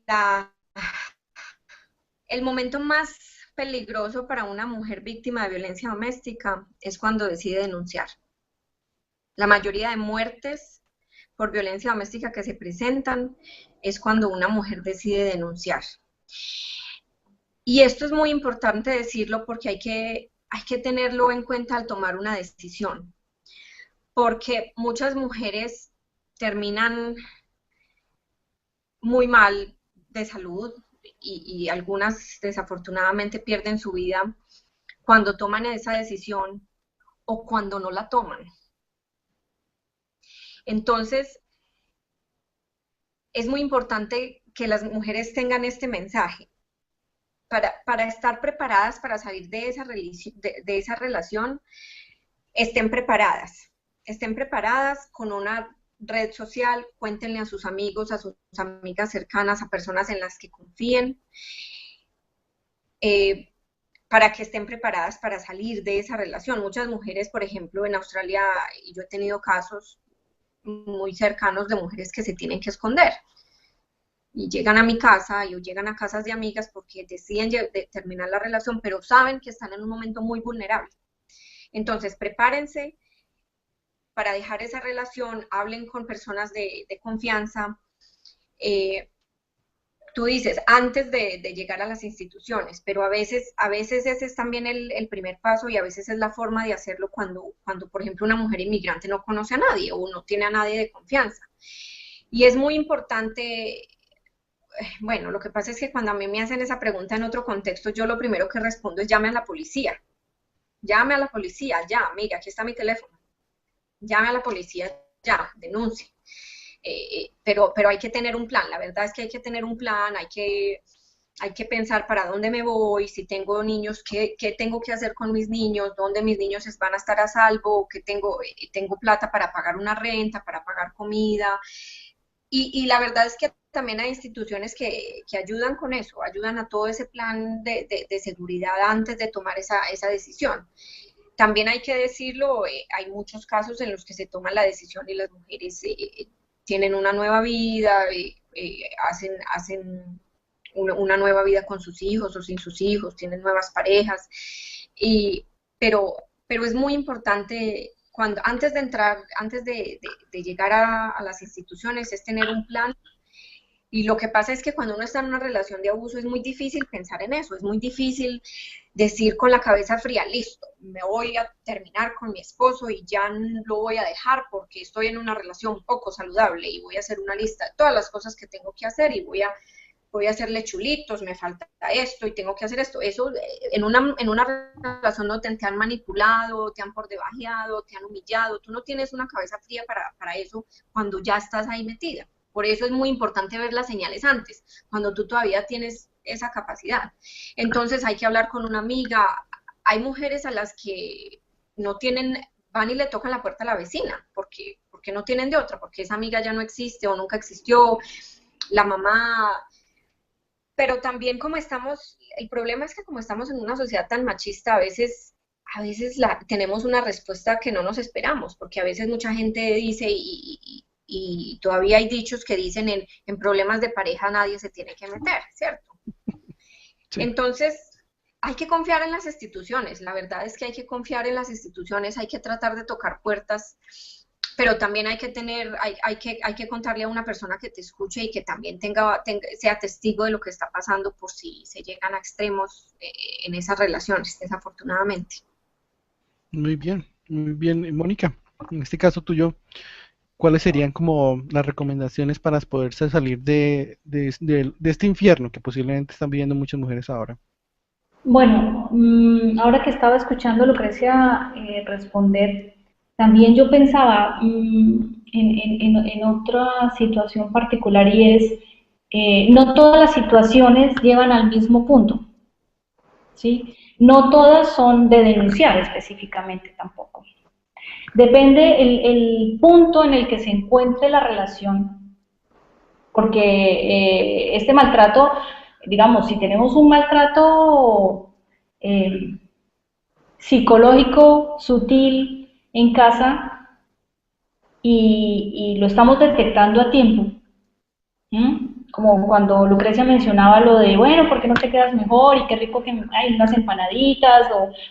Speaker 3: la, el momento más peligroso para una mujer víctima de violencia doméstica es cuando decide denunciar. La mayoría de muertes por violencia doméstica que se presentan es cuando una mujer decide denunciar. Y esto es muy importante decirlo porque hay que tenerlo en cuenta al tomar una decisión. Porque muchas mujeres terminan muy mal de salud y algunas desafortunadamente pierden su vida cuando toman esa decisión o cuando no la toman. Entonces, es muy importante que las mujeres tengan este mensaje para estar preparadas para salir de esa relación, estén preparadas con una red social, cuéntenle a sus amigos, a sus amigas cercanas, a personas en las que confíen, para que estén preparadas para salir de esa relación. Muchas mujeres, por ejemplo, en Australia, y yo he tenido casos muy cercanos de mujeres que se tienen que esconder y llegan a mi casa o llegan a casas de amigas porque deciden terminar la relación, pero saben que están en un momento muy vulnerable. Entonces, prepárense para dejar esa relación, hablen con personas de confianza. Tú dices, antes de llegar a las instituciones, pero a veces ese es también el primer paso y a veces es la forma de hacerlo cuando, por ejemplo, una mujer inmigrante no conoce a nadie o no tiene a nadie de confianza. Y es muy importante, bueno, lo que pasa es que cuando a mí me hacen esa pregunta en otro contexto, yo lo primero que respondo es llame a la policía, ya, mire, aquí está mi teléfono, llame a la policía, ya, denuncie. Pero hay que tener un plan, la verdad es que hay que tener un plan, hay que hay que pensar para dónde me voy, si tengo niños, qué tengo que hacer con mis niños, dónde mis niños van a estar a salvo, que tengo plata para pagar una renta, para pagar comida. Y la verdad es que también hay instituciones que ayudan con eso, ayudan a todo ese plan de seguridad antes de tomar esa decisión. También hay que decirlo, hay muchos casos en los que se toma la decisión y las mujeres tienen una nueva vida, hacen una nueva vida con sus hijos o sin sus hijos, tienen nuevas parejas, y, pero es muy importante antes de entrar, antes de llegar a las instituciones, es tener un plan. Y lo que pasa es que cuando uno está en una relación de abuso es muy difícil pensar en eso, es muy difícil decir con la cabeza fría, listo, me voy a terminar con mi esposo y ya lo voy a dejar porque estoy en una relación poco saludable y voy a hacer una lista de todas las cosas que tengo que hacer y voy a hacerle chulitos, me falta esto y tengo que hacer esto. Eso en una relación no te han manipulado, te han por debajeado, te han humillado, tú no tienes una cabeza fría para eso cuando ya estás ahí metida. Por eso es muy importante ver las señales antes, cuando tú todavía tienes esa capacidad. Entonces hay que hablar con una amiga. Hay mujeres a las que no tienen, van y le tocan la puerta a la vecina, porque no tienen de otra, porque esa amiga ya no existe o nunca existió, la mamá. Pero también el problema es que como estamos en una sociedad tan machista, a veces tenemos una respuesta que no nos esperamos, porque a veces mucha gente dice y todavía hay dichos que dicen en problemas de pareja nadie se tiene que meter, ¿cierto? Sí. Entonces, hay que confiar en las instituciones, la verdad es que hay que confiar en las instituciones, hay que tratar de tocar puertas, pero también hay que contarle a una persona que te escuche y que también sea testigo de lo que está pasando por si se llegan a extremos en esas relaciones, desafortunadamente.
Speaker 1: Muy bien, Mónica, en este caso tuyo, ¿cuáles serían como las recomendaciones para poderse salir de este infierno que posiblemente están viviendo muchas mujeres ahora?
Speaker 2: Bueno, ahora que estaba escuchando Lucrecia responder, también yo pensaba en otra situación particular y es, no todas las situaciones llevan al mismo punto, ¿sí? No todas son de denunciar específicamente tampoco. Depende el punto en el que se encuentre la relación, porque este maltrato, digamos, si tenemos un maltrato psicológico, sutil, en casa, y lo estamos detectando a tiempo, como cuando Lucrecia mencionaba lo de, bueno, ¿por qué no te quedas mejor? Y qué rico que hay unas empanaditas,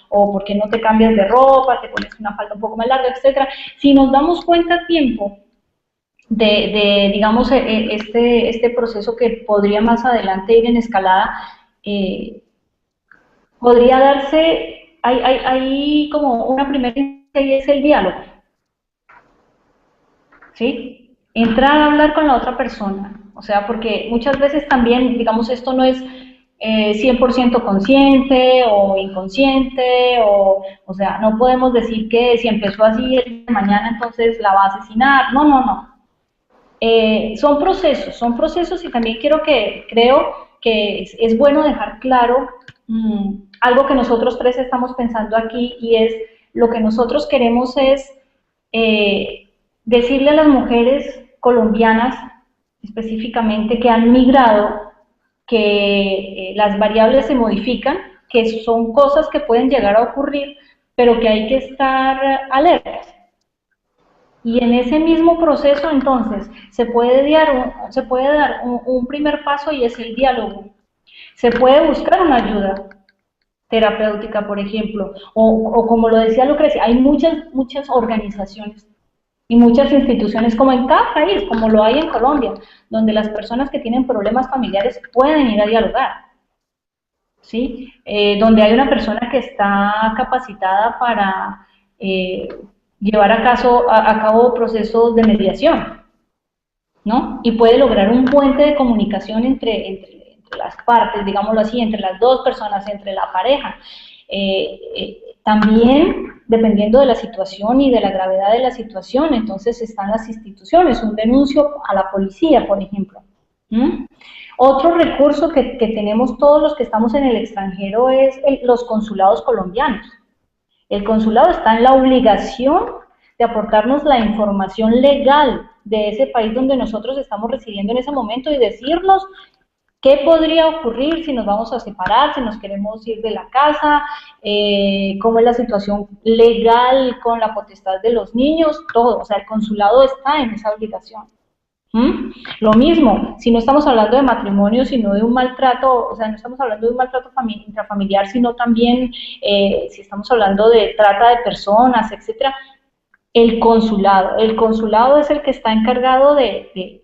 Speaker 2: o ¿por qué no te cambias de ropa? Te pones una falda un poco más larga, etcétera. Si nos damos cuenta a tiempo digamos, este proceso que podría más adelante ir en escalada, podría darse, hay como una primera instancia y es el diálogo, ¿sí? Entrar a hablar con la otra persona, o sea, porque muchas veces también, digamos, esto no es 100% consciente o inconsciente, o sea, no podemos decir que si empezó así el de mañana entonces la va a asesinar, no. Son procesos y también creo que es bueno dejar claro algo que nosotros tres estamos pensando aquí, y es lo que nosotros queremos es decirle a las mujeres colombianas específicamente que han migrado que las variables se modifican, que son cosas que pueden llegar a ocurrir, pero que hay que estar alertas. Y en ese mismo proceso, entonces, se puede dar un primer paso, y es el diálogo. Se puede buscar una ayuda terapéutica, por ejemplo, o como lo decía Lucrecia, hay muchas organizaciones y muchas instituciones, como en cada país, como lo hay en Colombia, donde las personas que tienen problemas familiares pueden ir a dialogar, ¿sí? Donde hay una persona que está capacitada para llevar a cabo procesos de mediación, ¿no? Y puede lograr un puente de comunicación entre las partes, digámoslo así, entre las dos personas, entre la pareja. También, dependiendo de la situación y de la gravedad de la situación, entonces están las instituciones, un denuncio a la policía, por ejemplo, Otro recurso que tenemos todos los que estamos en el extranjero es los consulados colombianos. El consulado está en la obligación de aportarnos la información legal de ese país donde nosotros estamos residiendo en ese momento y decirnos qué podría ocurrir si nos vamos a separar, si nos queremos ir de la casa, cómo es la situación legal con la potestad de los niños, todo. O sea, el consulado está en esa obligación. ¿Mm? Lo mismo, si no estamos hablando de matrimonio, sino de un maltrato, o sea, no estamos hablando de un maltrato intrafamiliar, sino también si estamos hablando de trata de personas, etcétera, el consulado es el que está encargado de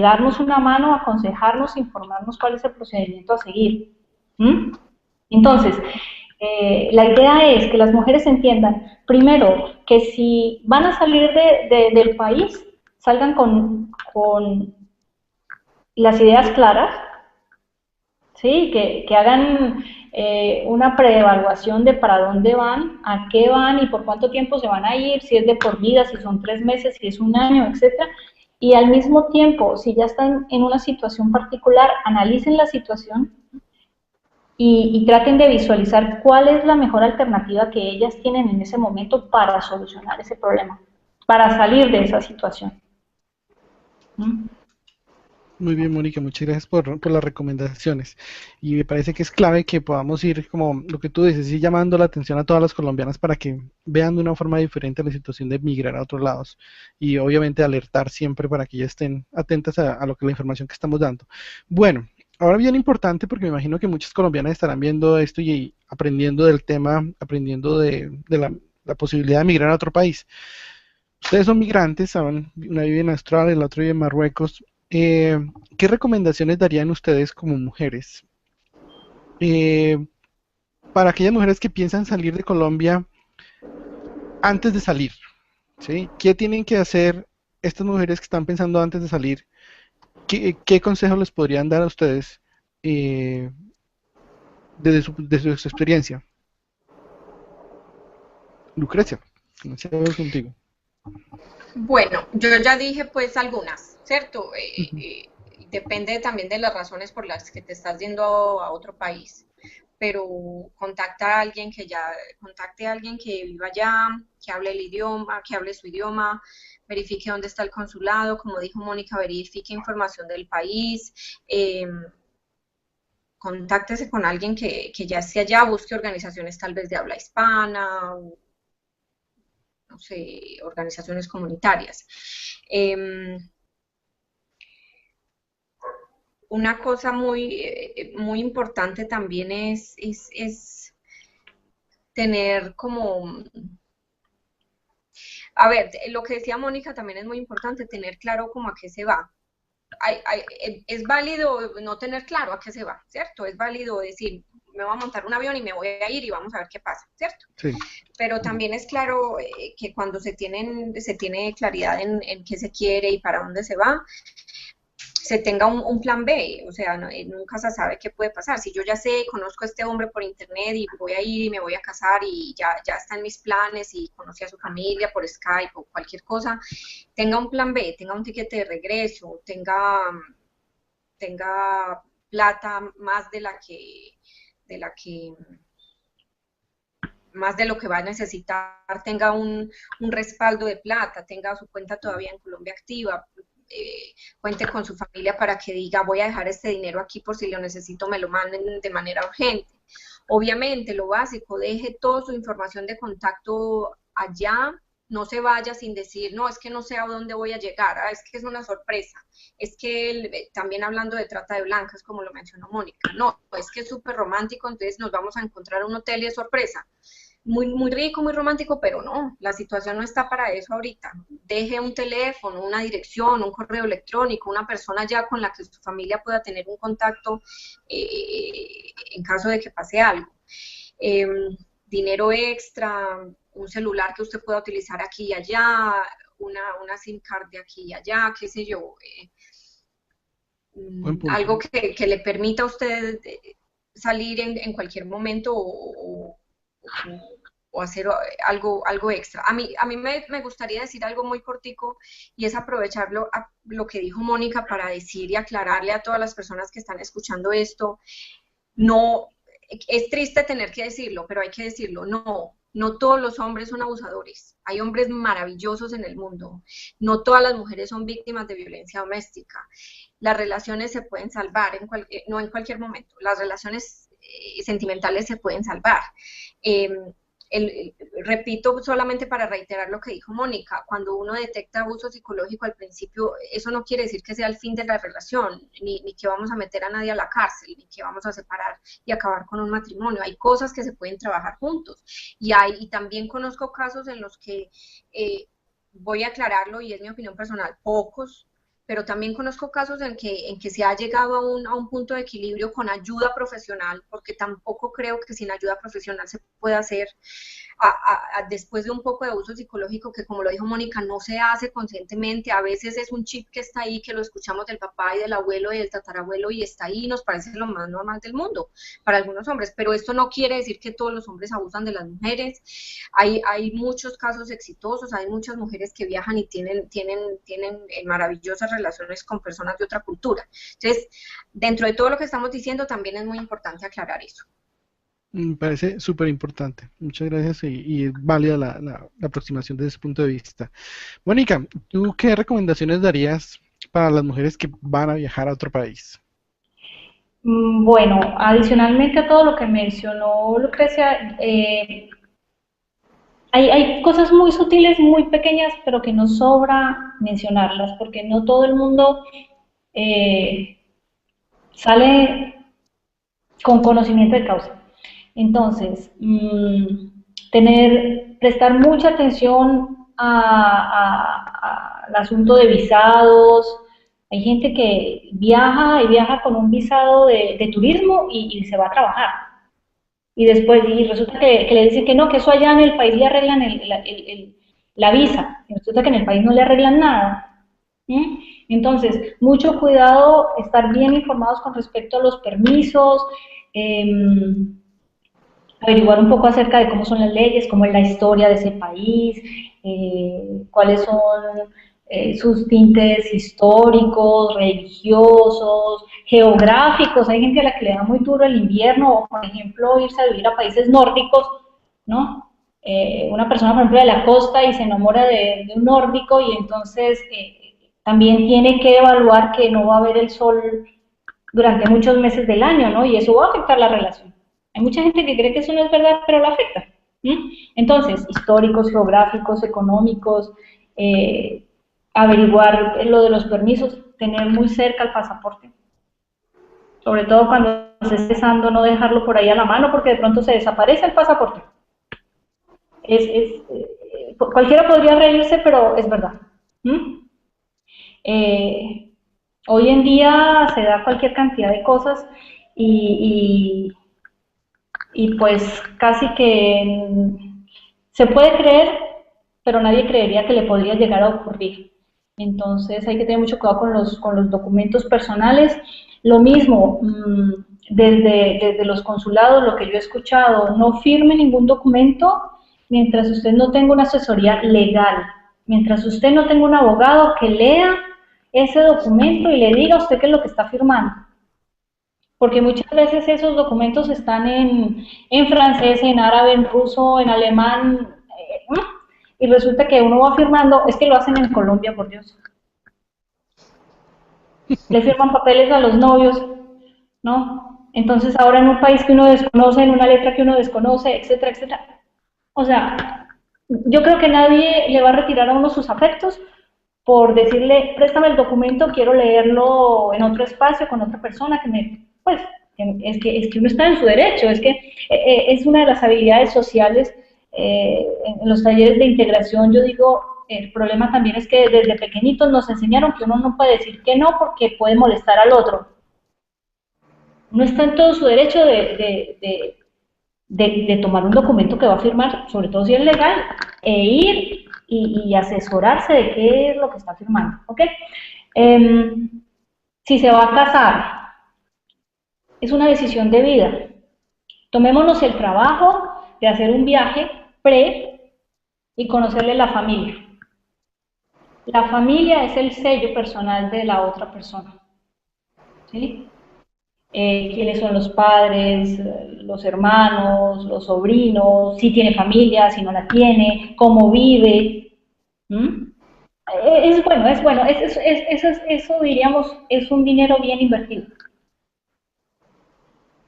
Speaker 2: darnos una mano, aconsejarnos, informarnos cuál es el procedimiento a seguir. ¿Mm? Entonces, la idea es que las mujeres entiendan, primero, que si van a salir del país, salgan con las ideas claras, ¿sí? Que hagan una preevaluación de para dónde van, a qué van y por cuánto tiempo se van a ir, si es de por vida, si son 3 meses, si es un año, etcétera. Y al mismo tiempo, si ya están en una situación particular, analicen la situación y traten de visualizar cuál es la mejor alternativa que ellas tienen en ese momento para solucionar ese problema, para salir de esa situación. ¿Mm?
Speaker 1: Muy bien, Mónica, muchas gracias por las recomendaciones. Y me parece que es clave que podamos ir, como lo que tú dices, ir llamando la atención a todas las colombianas para que vean de una forma diferente la situación de migrar a otros lados. Y obviamente alertar siempre para que ya estén atentas a lo que la información que estamos dando. Bueno, ahora bien importante, porque me imagino que muchas colombianas estarán viendo esto y aprendiendo del tema, aprendiendo de la posibilidad de migrar a otro país. Ustedes son migrantes, saben, una vive en Australia, la otra vive en Marruecos. Eh, ¿Qué recomendaciones darían ustedes como mujeres eh, para aquellas mujeres que piensan salir de Colombia antes de salir? ¿Sí? ¿Qué tienen que hacer estas mujeres que están pensando antes de salir? ¿Qué consejos les podrían dar a ustedes eh, desde su experiencia? Lucrecia, comencemos contigo.
Speaker 3: Bueno, yo ya dije pues algunas, ¿cierto?
Speaker 1: Ujú.
Speaker 3: Depende también de las razones por las que te estás yendo a otro país, pero contacte a alguien que viva allá, que hable el idioma, que hable su idioma, verifique dónde está el consulado, como dijo Mónica, verifique información del país, contáctese con alguien que ya esté allá, busque organizaciones tal vez de habla hispana, no sé, organizaciones comunitarias. Una cosa muy importante también es tener como, a ver, lo que decía Mónica también es muy importante, tener claro como a qué se va. Es válido no tener claro a qué se va, ¿cierto? Es válido decir, me voy a montar un avión y me voy a ir y vamos a ver qué pasa, ¿cierto?
Speaker 1: Sí.
Speaker 3: Pero también es claro que cuando se tiene claridad en qué se quiere y para dónde se va, se tenga un plan B, o sea, nunca se sabe qué puede pasar. Si yo ya sé, conozco a este hombre por internet y voy a ir y me voy a casar y ya está en mis planes y conocí a su familia por Skype o cualquier cosa, tenga un plan B, tenga un tiquete de regreso, tenga plata más de la que más de lo que va a necesitar, tenga un respaldo de plata, tenga su cuenta todavía en Colombia activa, cuente con su familia para que diga voy a dejar este dinero aquí por si lo necesito, me lo manden de manera urgente. Obviamente, lo básico, deje toda su información de contacto allá, no se vaya sin decir, no, es que no sé a dónde voy a llegar, es que es una sorpresa, es que también hablando de trata de blancas, como lo mencionó Mónica, no, es que es súper romántico, entonces nos vamos a encontrar un hotel y es sorpresa. Muy rico, muy romántico, pero no, la situación no está para eso ahorita. Deje un teléfono, una dirección, un correo electrónico, una persona ya con la que su familia pueda tener un contacto en caso de que pase algo. Eh, Dinero extra, un celular que usted pueda utilizar aquí y allá, una SIM card de aquí y allá, qué sé yo,
Speaker 1: Buen punto.
Speaker 3: algo que le permita a usted salir en cualquier momento o hacer algo extra. A mí me gustaría decir algo muy cortico y es aprovecharlo a lo que dijo Mónica para decir y aclararle a todas las personas que están escuchando esto. No, es triste tener que decirlo, pero hay que decirlo, no todos los hombres son abusadores, hay hombres maravillosos en el mundo, no todas las mujeres son víctimas de violencia doméstica, las relaciones se pueden salvar, no en cualquier momento, las relaciones sentimentales se pueden salvar. Eh, Repito solamente para reiterar lo que dijo Mónica, cuando uno detecta abuso psicológico al principio, eso no quiere decir que sea el fin de la relación, ni que vamos a meter a nadie a la cárcel, ni que vamos a separar y acabar con un matrimonio. Hay cosas que se pueden trabajar juntos. Y también conozco casos en los que, voy a aclararlo y es mi opinión personal, pocos, pero también conozco casos en que se ha llegado a un punto de equilibrio con ayuda profesional, porque tampoco creo que sin ayuda profesional se pueda hacer después de un poco de abuso psicológico que, como lo dijo Mónica, no se hace conscientemente, a veces es un chip que está ahí, que lo escuchamos del papá y del abuelo y del tatarabuelo y está ahí y nos parece lo más normal del mundo para algunos hombres, pero esto no quiere decir que todos los hombres abusan de las mujeres, hay muchos casos exitosos, hay muchas mujeres que viajan y tienen maravillosas relaciones con personas de otra cultura. Entonces, dentro de todo lo que estamos diciendo, también es muy importante aclarar eso.
Speaker 1: Me parece súper importante. Muchas gracias y es válida la aproximación desde ese punto de vista. Mónica, ¿tú qué recomendaciones darías para las mujeres que van a viajar a otro país?
Speaker 2: Bueno, adicionalmente a todo lo que mencionó Lucrecia, hay cosas muy sutiles, muy pequeñas, pero que no sobra mencionarlas, porque no todo el mundo eh, sale con conocimiento de causa. Entonces, prestar mucha atención al asunto de visados. Hay gente que viaja y viaja con un visado de turismo y se va a trabajar. Y después resulta que le dicen que no, que eso allá en el país le arreglan la visa. Y resulta que en el país no le arreglan nada. ¿Mm? Entonces, mucho cuidado, estar bien informados con respecto a los permisos, averiguar un poco acerca de cómo son las leyes, cómo es la historia de ese país, cuáles son sus tintes históricos, religiosos, geográficos. Hay gente a la que le da muy duro el invierno, o por ejemplo irse a vivir a países nórdicos, ¿no? Una persona, por ejemplo, de la costa y se enamora de un nórdico y entonces también tiene que evaluar que no va a haber el sol durante muchos meses del año, ¿no? Y eso va a afectar la relación. Hay mucha gente que cree que eso no es verdad, pero lo afecta. Entonces, históricos, geográficos, económicos, averiguar lo de los permisos, tener muy cerca el pasaporte. Sobre todo cuando se esté empezando, no dejarlo por ahí a la mano, porque de pronto se desaparece el pasaporte. Cualquiera podría reírse, pero es verdad. Hoy en día se da cualquier cantidad de cosas y pues casi que se puede creer, pero nadie creería que le podría llegar a ocurrir. Entonces hay que tener mucho cuidado con los documentos personales. Lo mismo, desde los consulados, lo que yo he escuchado, no firme ningún documento mientras usted no tenga una asesoría legal, mientras usted no tenga un abogado que lea ese documento y le diga a usted qué es lo que está firmando. Porque muchas veces esos documentos están en francés, en árabe, en ruso, en alemán, y resulta que uno va firmando, es que lo hacen en Colombia, por Dios. Le firman papeles a los novios, ¿no? Entonces ahora en un país que uno desconoce, en una letra que uno desconoce, etcétera, etcétera. O sea, yo creo que nadie le va a retirar a uno sus afectos por decirle, préstame el documento, quiero leerlo en otro espacio, con otra persona que me... Pues, es que uno está en su derecho, es que es una de las habilidades sociales en los talleres de integración. Yo digo, el problema también es que desde pequeñitos nos enseñaron que uno no puede decir que no porque puede molestar al otro. Uno está en todo su derecho de tomar un documento que va a firmar, sobre todo si es legal, e ir y asesorarse de qué es lo que está firmando, ¿ok? Si se va a casar, es una decisión de vida. Tomémonos el trabajo de hacer un viaje pre y conocerle la familia. La familia es el sello personal de la otra persona, ¿sí? Quiénes son los padres, los hermanos, los sobrinos, si tiene familia, si no la tiene, cómo vive. ¿Mm? Es bueno, eso diríamos es un dinero bien invertido,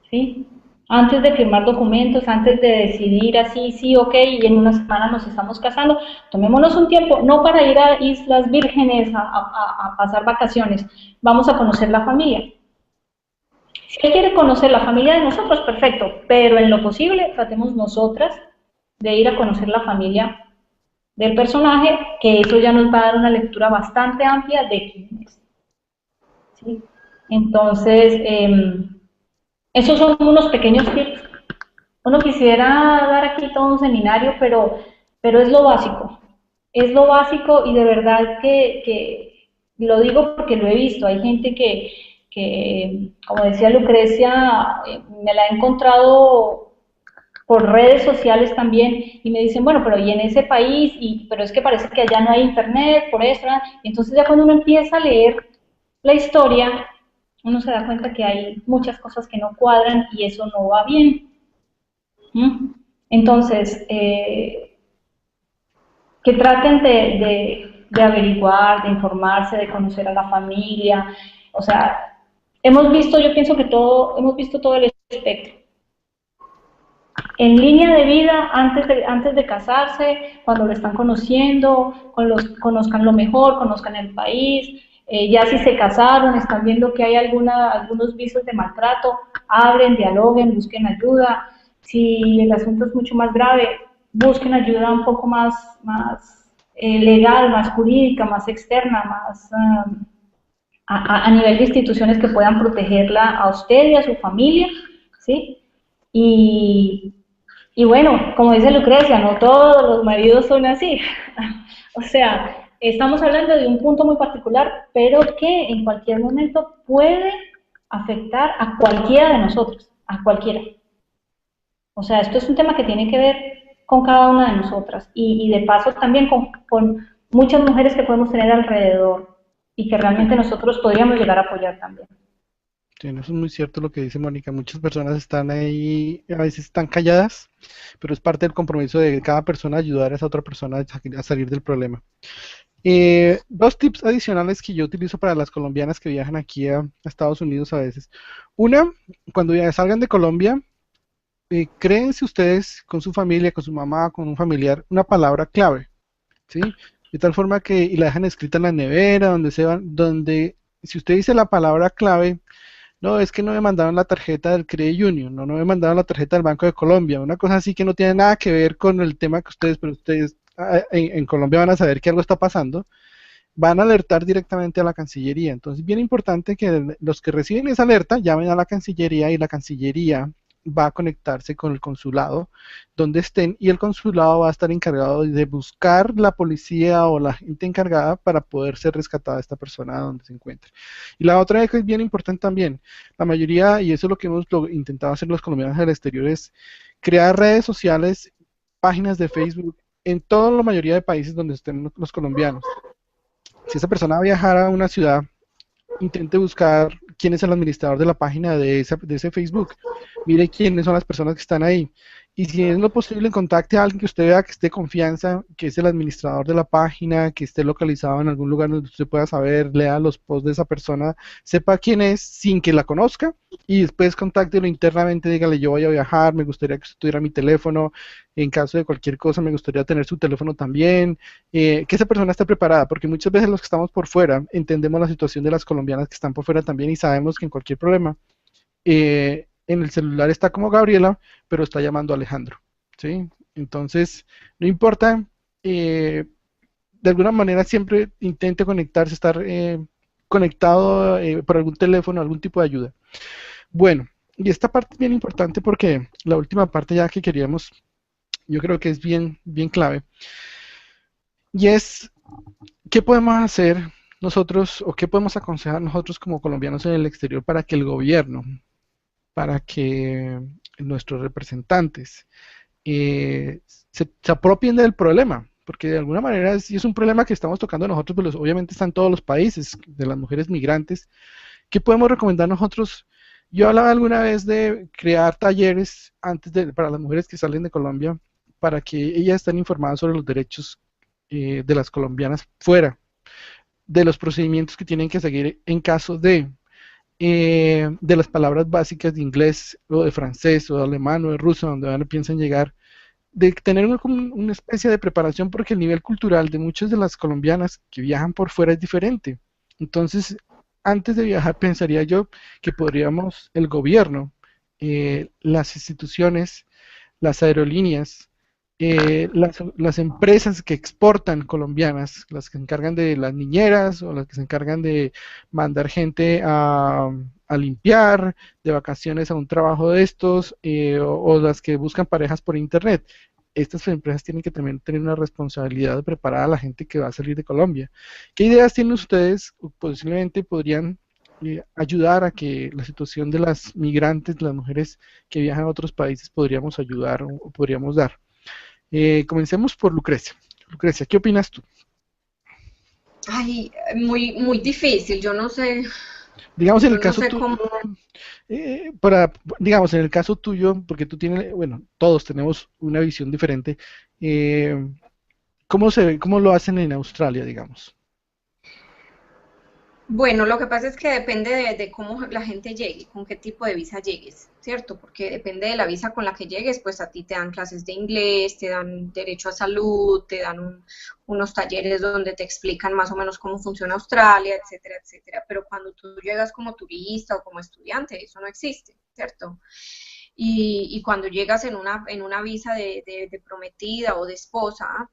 Speaker 2: ¿sí? Antes de firmar documentos, antes de decidir así, sí, ok, y en una semana nos estamos casando, tomémonos un tiempo, no para ir a Islas Vírgenes a pasar vacaciones, vamos a conocer la familia. Si él quiere conocer la familia de nosotros, perfecto, pero en lo posible tratemos nosotras de ir a conocer la familia del personaje, que eso ya nos va a dar una lectura bastante amplia de quién es. ¿Sí? Entonces, esos son unos pequeños tips. Uno quisiera dar aquí todo un seminario, pero es lo básico. Es lo básico y de verdad que lo digo porque lo he visto. Hay gente que como decía Lucrecia, me la he encontrado por redes sociales también y me dicen, bueno, pero y en ese país, pero es que parece que allá no hay internet, por eso, ¿verdad? Entonces ya cuando uno empieza a leer la historia, uno se da cuenta que hay muchas cosas que no cuadran y eso no va bien. ¿Mm? Entonces, que traten de averiguar, de informarse, de conocer a la familia, o sea, hemos visto, yo pienso que hemos visto todo el espectro. En línea de vida, antes de casarse, cuando lo están conociendo, conozcan lo mejor, conozcan el país, ya si se casaron, están viendo que hay algunos visos de maltrato, hablen, dialoguen, busquen ayuda. Si el asunto es mucho más grave, busquen ayuda un poco más legal, más jurídica, más externa, más a nivel de instituciones que puedan protegerla a usted y a su familia, ¿sí? Y, y bueno, como dice Lucrecia, no todos los maridos son así. O sea, estamos hablando de un punto muy particular, pero que en cualquier momento puede afectar a cualquiera de nosotros, a cualquiera. O sea, esto es un tema que tiene que ver con cada una de nosotras y de paso también con muchas mujeres que podemos tener alrededor y que realmente nosotros podríamos llegar a apoyar también.
Speaker 1: Sí, no, eso es muy cierto lo que dice Mónica. Muchas personas están ahí, a veces están calladas, pero es parte del compromiso de cada persona ayudar a esa otra persona a salir del problema. Dos tips adicionales que yo utilizo para las colombianas que viajan aquí a Estados Unidos a veces. Una, cuando ya salgan de Colombia, créense ustedes con su familia, con su mamá, con un familiar, una palabra clave, ¿sí? De tal forma que, y la dejan escrita en la nevera, donde se van, donde, si usted dice la palabra clave, no, es que no me mandaron la tarjeta del Credit Union, no me mandaron la tarjeta del Banco de Colombia, una cosa así que no tiene nada que ver con el tema que ustedes, pero ustedes en Colombia van a saber que algo está pasando, van a alertar directamente a la Cancillería. Entonces, bien importante que los que reciben esa alerta llamen a la Cancillería y la Cancillería va a conectarse con el consulado donde estén y el consulado va a estar encargado de buscar la policía o la gente encargada para poder ser rescatada esta persona donde se encuentre. Y la otra que es bien importante también, la mayoría, y eso es lo que hemos intentado hacer los colombianos del exterior, es crear redes sociales, páginas de Facebook en toda la mayoría de países donde estén los colombianos. Si esa persona va a viajar a una ciudad, intente buscar quién es el administrador de la página de ese Facebook. Mire quiénes son las personas que están ahí. Y si es lo posible, contacte a alguien que usted vea que esté de confianza, que es el administrador de la página, que esté localizado en algún lugar donde usted pueda saber, lea los posts de esa persona, sepa quién es sin que la conozca y después contáctelo internamente, dígale yo voy a viajar, me gustaría que usted tuviera mi teléfono, en caso de cualquier cosa me gustaría tener su teléfono también, que esa persona esté preparada, porque muchas veces los que estamos por fuera entendemos la situación de las colombianas que están por fuera también y sabemos que en cualquier problema en el celular está como Gabriela, pero está llamando a Alejandro, ¿sí? Entonces, no importa, de alguna manera siempre intente conectarse, estar conectado por algún teléfono, algún tipo de ayuda. Bueno, y esta parte es bien importante porque la última parte ya que queríamos, yo creo que es bien, bien clave, y es, ¿qué podemos hacer nosotros o qué podemos aconsejar nosotros como colombianos en el exterior para que el gobierno, para que nuestros representantes se apropien del problema, porque de alguna manera sí es un problema que estamos tocando nosotros, pero obviamente está en todos los países de las mujeres migrantes. ¿Qué podemos recomendar nosotros? Yo hablaba alguna vez de crear talleres para las mujeres que salen de Colombia, para que ellas estén informadas sobre los derechos de las colombianas fuera, de los procedimientos que tienen que seguir en caso de las palabras básicas de inglés o de francés o de alemán o de ruso, donde van a piensan llegar, de tener una especie de preparación porque el nivel cultural de muchas de las colombianas que viajan por fuera es diferente. Entonces, antes de viajar, pensaría yo que podríamos, el gobierno, las instituciones, las aerolíneas, las empresas que exportan colombianas, las que se encargan de las niñeras o las que se encargan de mandar gente a limpiar, de vacaciones a un trabajo de estos, o las que buscan parejas por internet. Estas empresas tienen que también tener una responsabilidad de preparar a la gente que va a salir de Colombia. ¿Qué ideas tienen ustedes? Posiblemente podrían ayudar a que la situación de las migrantes, las mujeres que viajan a otros países, podríamos ayudar o podríamos dar. Comencemos por Lucrecia. Lucrecia, ¿qué opinas tú?
Speaker 3: Ay, muy difícil,
Speaker 1: Digamos en
Speaker 3: yo
Speaker 1: el
Speaker 3: no
Speaker 1: caso
Speaker 3: sé
Speaker 1: tuyo,
Speaker 3: cómo.
Speaker 1: digamos en el caso tuyo, porque tú tienes, bueno, todos tenemos una visión diferente. eh, cómo lo hacen en Australia, digamos?
Speaker 3: Bueno, lo que pasa es que depende de cómo la gente llegue, con qué tipo de visa llegues, ¿cierto? Porque depende de la visa con la que llegues, pues a ti te dan clases de inglés, te dan derecho a salud, te dan unos talleres donde te explican más o menos cómo funciona Australia, etcétera, etcétera. Pero cuando tú llegas como turista o como estudiante, eso no existe, ¿cierto? Y cuando llegas en una visa de prometida o de esposa,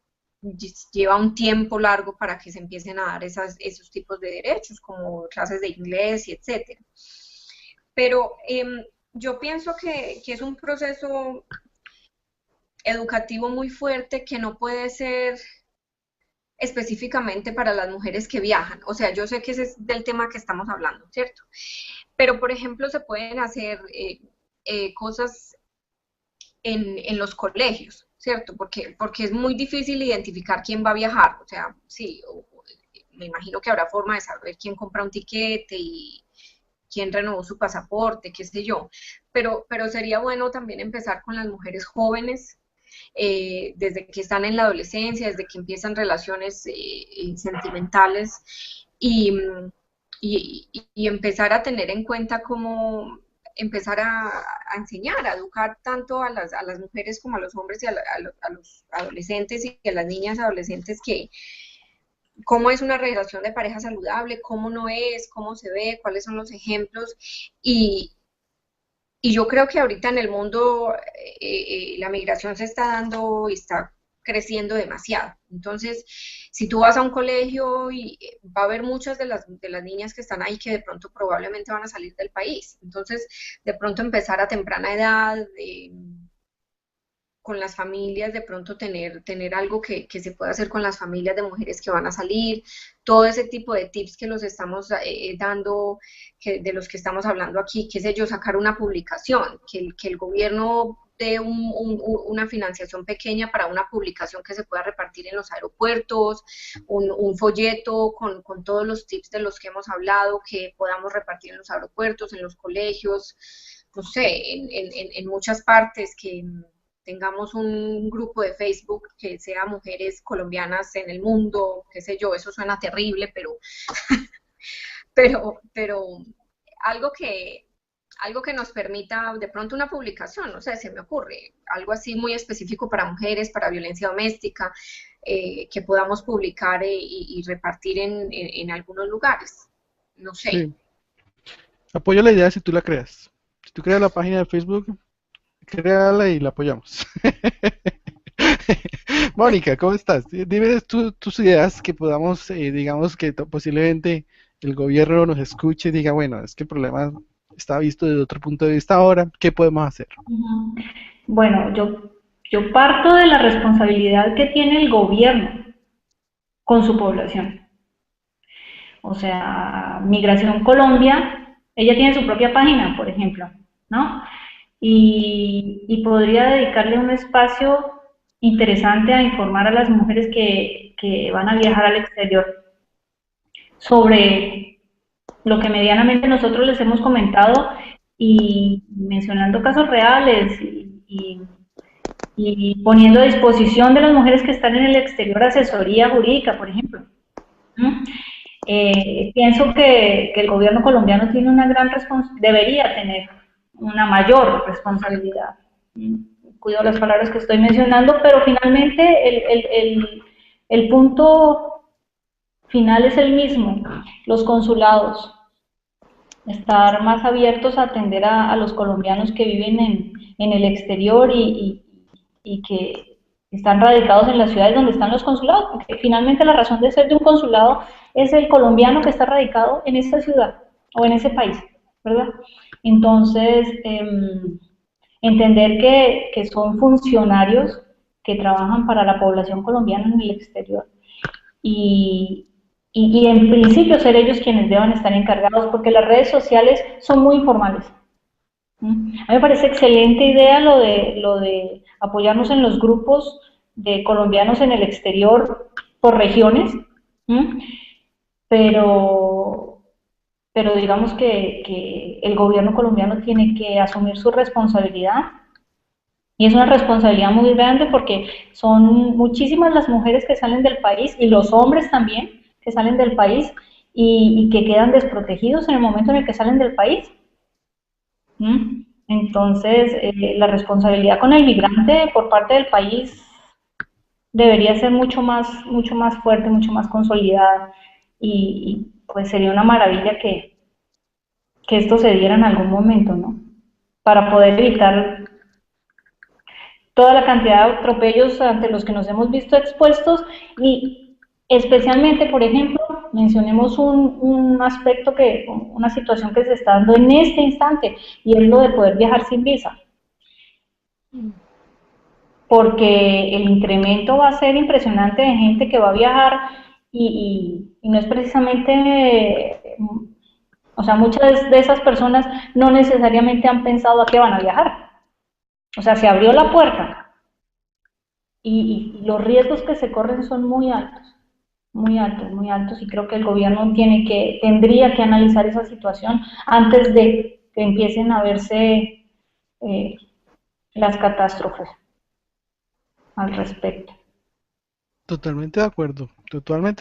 Speaker 3: lleva un tiempo largo para que se empiecen a dar esos tipos de derechos, como clases de inglés y etcétera. Pero yo pienso que es un proceso educativo muy fuerte que no puede ser específicamente para las mujeres que viajan. O sea, yo sé que ese es del tema que estamos hablando, ¿cierto? Pero, por ejemplo, se pueden hacer cosas en los colegios, ¿cierto? Porque es muy difícil identificar quién va a viajar. O sea, sí, me imagino que habrá forma de saber quién compra un tiquete y quién renovó su pasaporte, qué sé yo. Pero sería bueno también empezar con las mujeres jóvenes, desde que están en la adolescencia, desde que empiezan relaciones sentimentales y, y empezar a tener en cuenta cómo empezar a enseñar, a educar tanto a las mujeres como a los hombres y a los adolescentes y a las niñas adolescentes que cómo es una relación de pareja saludable, cómo no es, cómo se ve, cuáles son los ejemplos y, y yo creo que ahorita en el mundo la migración se está dando y está creciendo demasiado. Entonces, si tú vas a un colegio y va a haber muchas de las niñas que están ahí que de pronto probablemente van a salir del país. Entonces, de pronto empezar a temprana edad, con las familias, de pronto tener algo que se pueda hacer con las familias de mujeres que van a salir, todo ese tipo de tips que los estamos dando, de los que estamos hablando aquí, qué sé yo, sacar una publicación, que el gobierno dé una financiación pequeña para una publicación que se pueda repartir en los aeropuertos, un folleto con todos los tips de los que hemos hablado, que podamos repartir en los aeropuertos, en los colegios, no sé, en muchas partes que tengamos un grupo de Facebook que sea mujeres colombianas en el mundo, qué sé yo, eso suena terrible, pero algo algo que nos permita de pronto una publicación, no sé, se me ocurre, algo así muy específico para mujeres, para violencia doméstica, que podamos publicar y repartir en algunos lugares, no sé.
Speaker 1: Sí, apoyo la idea si tú la creas. Si tú creas la página de Facebook, créala y la apoyamos. Mónica, ¿cómo estás? Dime tus ideas que podamos, digamos que posiblemente el gobierno nos escuche y diga, bueno, es que el problema está visto desde otro punto de vista ahora, ¿qué podemos hacer?
Speaker 2: Ujú. Bueno, yo parto de la responsabilidad que tiene el gobierno con su población. O sea, Migración Colombia, ella tiene su propia página, por ejemplo, ¿no? y podría dedicarle un espacio interesante a informar a las mujeres que van a viajar al exterior sobre lo que medianamente nosotros les hemos comentado y mencionando casos reales y poniendo a disposición de las mujeres que están en el exterior asesoría jurídica, por ejemplo. ¿Mm? Pienso que el gobierno colombiano tiene una gran debería tener una mayor responsabilidad. Cuido las palabras que estoy mencionando, pero finalmente el punto final es el mismo, los consulados, estar más abiertos a atender a los colombianos que viven en el exterior y que están radicados en las ciudades donde están los consulados, porque finalmente la razón de ser de un consulado es el colombiano que está radicado en esa ciudad o en ese país, ¿verdad? Entonces, entender que son funcionarios que trabajan para la población colombiana en el exterior y, y en principio ser ellos quienes deban estar encargados, porque las redes sociales son muy informales. A mí me parece excelente idea lo de apoyarnos en los grupos de colombianos en el exterior por regiones, ¿m? pero, pero digamos que el gobierno colombiano tiene que asumir su responsabilidad y es una responsabilidad muy grande porque son muchísimas las mujeres que salen del país y los hombres también que salen del país y que quedan desprotegidos en el momento en el que salen del país. Entonces, la responsabilidad con el migrante por parte del país debería ser mucho más fuerte, mucho más consolidada pues sería una maravilla que esto se diera en algún momento, ¿no? Para poder evitar toda la cantidad de atropellos ante los que nos hemos visto expuestos y especialmente, por ejemplo, mencionemos un aspecto una situación que se está dando en este instante y es lo de poder viajar sin visa. Porque el incremento va a ser impresionante de gente que va a viajar y no es precisamente, o sea, muchas de esas personas no necesariamente han pensado a qué van a viajar. O sea, se abrió la puerta y los riesgos que se corren son muy altos, muy altos, muy altos y creo que el gobierno tendría que analizar esa situación antes de que empiecen a verse las catástrofes al respecto.
Speaker 1: Totalmente de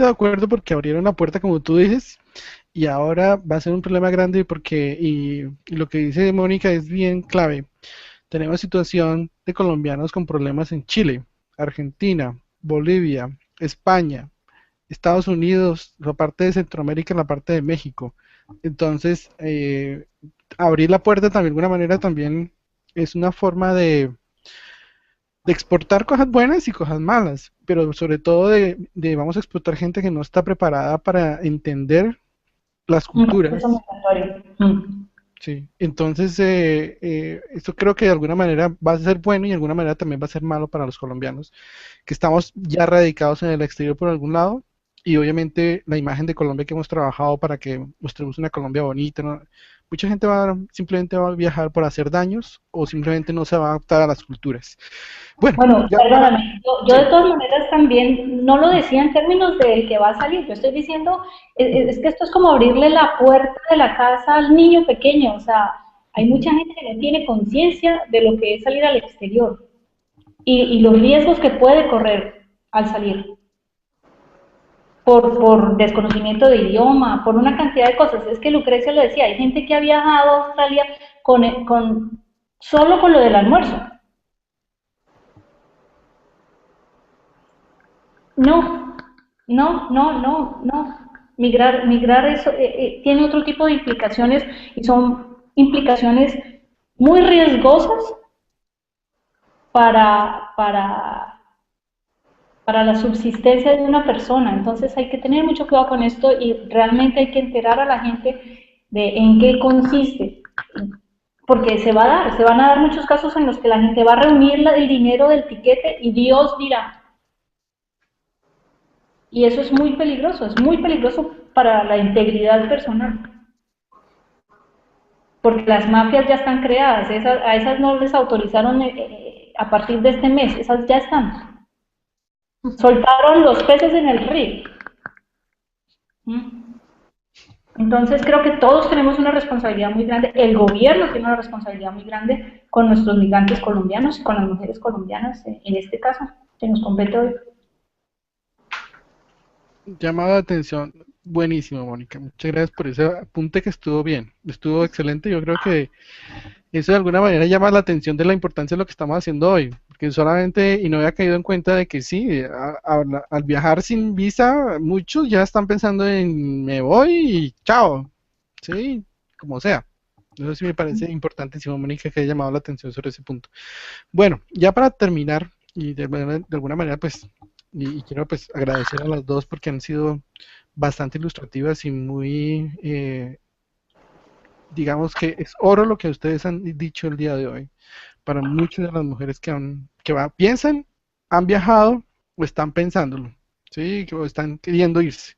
Speaker 1: acuerdo porque abrieron la puerta como tú dices y ahora va a ser un problema grande porque, y lo que dice Mónica es bien clave, tenemos situación de colombianos con problemas en Chile, Argentina, Bolivia, España, Estados Unidos, la parte de Centroamérica, la parte de México. Entonces, abrir la puerta también de alguna manera también es una forma de exportar cosas buenas y cosas malas, pero sobre todo de vamos a exportar gente que no está preparada para entender las
Speaker 2: Un proceso
Speaker 1: culturas.
Speaker 2: migratorio.
Speaker 1: Sí, entonces esto creo que de alguna manera va a ser bueno y de alguna manera también va a ser malo para los colombianos, que estamos ya radicados en el exterior por algún lado y obviamente la imagen de Colombia que hemos trabajado para que mostremos una Colombia bonita, ¿no? Mucha gente simplemente va a viajar por hacer daños o simplemente no se va a adaptar a las culturas. Bueno,
Speaker 2: Bueno,
Speaker 1: ya para...
Speaker 2: perdóname, yo de
Speaker 1: Sí,
Speaker 2: todas maneras también no lo decía en términos del que va a salir, yo estoy diciendo, es que esto es como abrirle la puerta de la casa al niño pequeño, o sea, hay mucha
Speaker 1: ujú,
Speaker 2: gente que no tiene conciencia de lo que es salir al exterior y los riesgos que puede correr al salir por desconocimiento de idioma, por una cantidad de cosas. Es que Lucrecia lo decía, hay gente que ha viajado a Australia solo con lo del almuerzo. No, no. Migrar eso tiene otro tipo de implicaciones y son implicaciones muy riesgosas para, para, para la subsistencia de una persona. Entonces hay que tener mucho cuidado con esto y realmente hay que enterar a la gente de en qué consiste. Porque se van a dar muchos casos en los que la gente va a reunir el dinero del tiquete y Dios dirá. Y eso es muy peligroso para la integridad personal. porque las mafias ya están creadas, a esas no les autorizaron a partir de este mes, esas ya están. Soltaron los peces en el río. ¿Mm? Entonces creo que todos tenemos una responsabilidad muy grande, el gobierno tiene una responsabilidad muy grande con nuestros migrantes colombianos, con las mujeres colombianas, en este caso, que nos compete hoy.
Speaker 1: Llamado de atención, buenísimo, Mónica. Muchas gracias por ese apunte que estuvo bien, estuvo excelente. Yo creo que eso de alguna manera llama la atención de la importancia de lo que estamos haciendo hoy, porque solamente, y no había caído en cuenta de que sí, al viajar sin visa, muchos ya están pensando en me voy y chao, sí, como sea. Eso sí me parece importantísimo, Mónica, que haya llamado la atención sobre ese punto. Bueno, ya para terminar, y de alguna manera, pues, y quiero pues agradecer a las dos porque han sido bastante ilustrativas y muy, digamos que es oro lo que ustedes han dicho el día de hoy. Para muchas de las mujeres piensan, han viajado o están pensándolo, ¿sí? O están queriendo irse.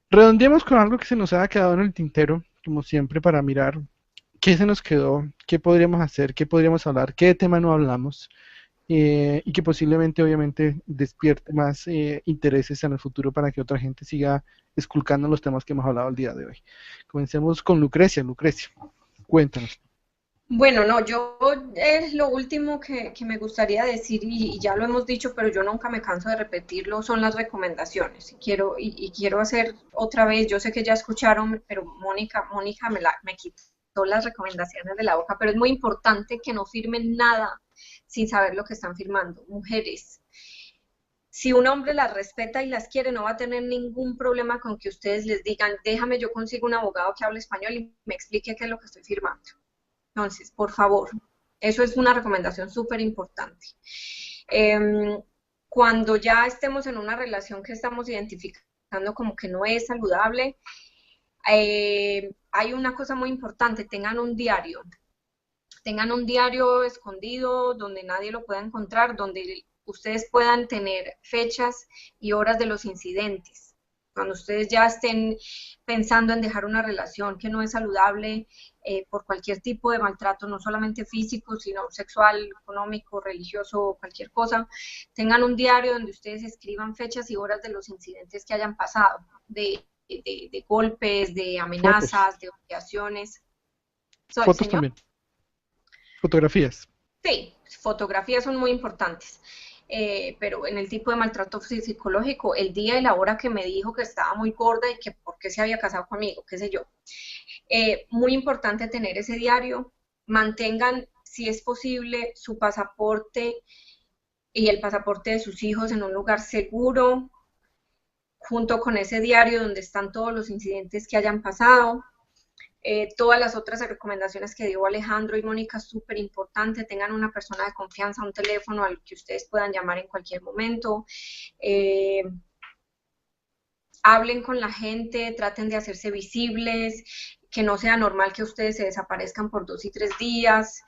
Speaker 1: Redondeemos con algo que se nos ha quedado en el tintero, como siempre, para mirar qué se nos quedó, qué podríamos hacer, qué podríamos hablar, qué tema no hablamos, y que posiblemente, obviamente, despierte más intereses en el futuro para que otra gente siga esculcando los temas que hemos hablado el día de hoy. Comencemos con Lucrecia. Lucrecia, cuéntanos.
Speaker 3: Bueno, no, yo es lo último que me gustaría decir y ya lo hemos dicho, pero yo nunca me canso de repetirlo, son las recomendaciones. Y quiero hacer otra vez, yo sé que ya escucharon, pero Mónica me quitó las recomendaciones de la boca, pero es muy importante que no firmen nada sin saber lo que están firmando. Mujeres, si un hombre las respeta y las quiere, no va a tener ningún problema con que ustedes les digan, déjame, yo consigo un abogado que hable español y me explique qué es lo que estoy firmando. Entonces, por favor, eso es una recomendación súper importante. Cuando ya estemos en una relación que estamos identificando como que no es saludable, hay una cosa muy importante, tengan un diario escondido donde nadie lo pueda encontrar, donde ustedes puedan tener fechas y horas de los incidentes. Cuando ustedes ya estén pensando en dejar una relación que no es saludable por cualquier tipo de maltrato, no solamente físico, sino sexual, económico, religioso, cualquier cosa, tengan un diario donde ustedes escriban fechas y horas de los incidentes que hayan pasado, de golpes, de
Speaker 1: Fotos,
Speaker 3: amenazas, de humillaciones.
Speaker 1: fotos
Speaker 3: Señor.
Speaker 1: también, fotografías.
Speaker 3: Sí, fotografías son muy importantes, pero en el tipo de maltrato psicológico, el día y la hora que me dijo que estaba muy gorda y que por qué se había casado conmigo, qué sé yo. Muy importante tener ese diario, mantengan, si es posible, su pasaporte y el pasaporte de sus hijos en un lugar seguro, junto con ese diario donde están todos los incidentes que hayan pasado. Todas las otras recomendaciones que dio Alejandro y Mónica, súper importante, tengan una persona de confianza, un teléfono al que ustedes puedan llamar en cualquier momento, hablen con la gente, traten de hacerse visibles, que no sea normal que ustedes se desaparezcan por 2 y 3 días,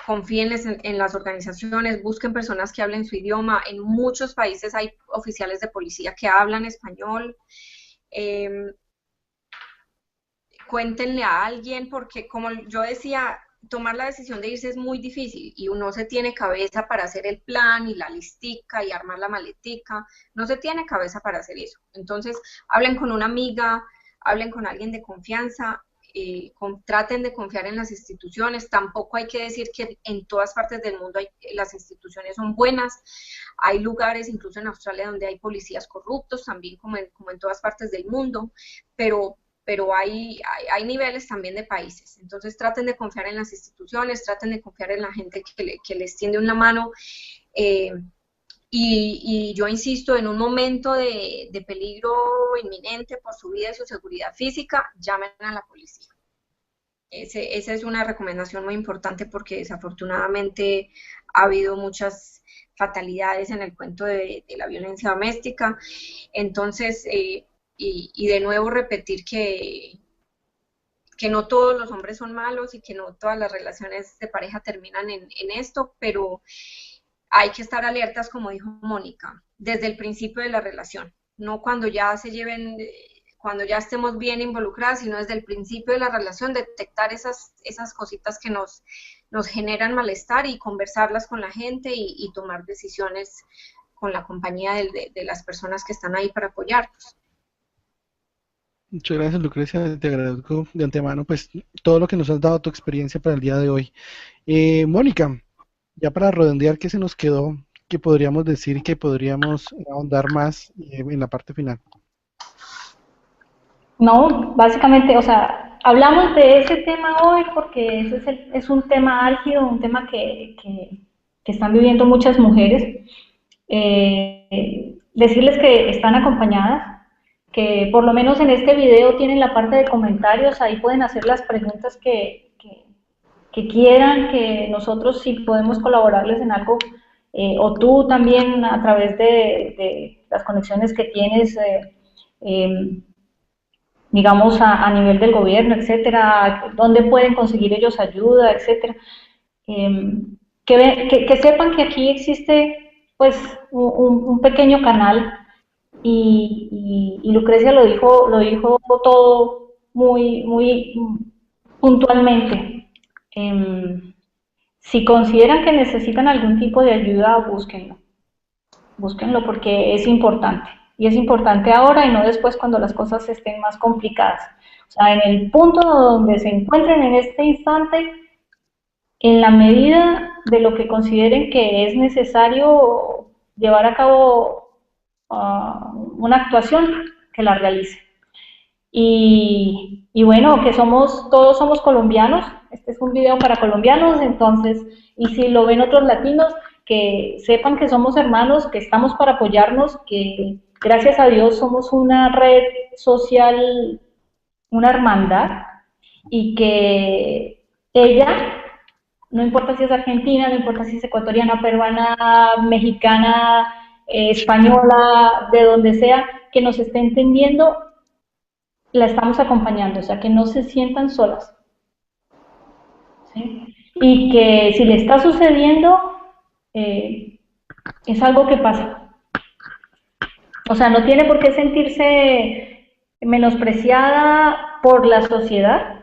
Speaker 3: confíen en las organizaciones, busquen personas que hablen su idioma, en muchos países hay oficiales de policía que hablan español, cuéntenle a alguien, porque como yo decía, tomar la decisión de irse es muy difícil y uno se tiene cabeza para hacer el plan y la listica y armar la maletica, no se tiene cabeza para hacer eso. Entonces, hablen con una amiga, hablen con alguien de confianza, traten de confiar en las instituciones, tampoco hay que decir que en todas partes del mundo las instituciones son buenas, hay lugares, incluso en Australia, donde hay policías corruptos, también como en todas partes del mundo, pero hay niveles también de países. Entonces traten de confiar en las instituciones, traten de confiar en la gente que les tiende una mano. Y yo insisto, en un momento de peligro inminente por su vida y su seguridad física, llamen a la policía. Esa es una recomendación muy importante porque desafortunadamente ha habido muchas fatalidades en el cuento de la violencia doméstica. Entonces, y de nuevo repetir que no todos los hombres son malos y que no todas las relaciones de pareja terminan en esto, pero hay que estar alertas, como dijo Mónica, desde el principio de la relación, no cuando ya se lleven cuando ya estemos bien involucradas, sino desde el principio de la relación, detectar esas cositas que nos generan malestar y conversarlas con la gente y tomar decisiones con la compañía de las personas que están ahí para apoyarnos.
Speaker 1: Muchas gracias, Lucrecia. Te agradezco de antemano pues todo lo que nos has dado, tu experiencia para el día de hoy. Mónica, ya para redondear, ¿qué se nos quedó? ¿Qué podríamos decir y qué podríamos ahondar más en la parte final?
Speaker 2: No, básicamente, o sea, hablamos de ese tema hoy porque ese es un tema álgido, un tema que están viviendo muchas mujeres. Decirles que están acompañadas, que por lo menos en este video tienen la parte de comentarios, ahí pueden hacer las preguntas que quieran, que nosotros si podemos colaborarles en algo, o tú también a través de las conexiones que tienes, eh, digamos, a nivel del gobierno, etcétera, dónde pueden conseguir ellos ayuda, etcétera. Eh, que sepan que aquí existe pues un pequeño canal y Lucrecia lo dijo todo muy puntualmente. Si consideran que necesitan algún tipo de ayuda, búsquenlo porque es importante. Y es importante ahora y no después cuando las cosas estén más complicadas. O sea, en el punto donde se encuentren en este instante, en la medida de lo que consideren que es necesario llevar a cabo una actuación, que la realice. Y bueno, que todos somos colombianos, este es un video para colombianos, entonces, y si lo ven otros latinos, que sepan que somos hermanos, que estamos para apoyarnos, que gracias a Dios somos una red social, una hermandad, y que ella, no importa si es argentina, no importa si es ecuatoriana, peruana, mexicana, española, de donde sea, que nos esté entendiendo, la estamos acompañando, o sea, que no se sientan solas. ¿Sí? Y que si le está sucediendo, es algo que pasa. O sea, no tiene por qué sentirse menospreciada por la sociedad.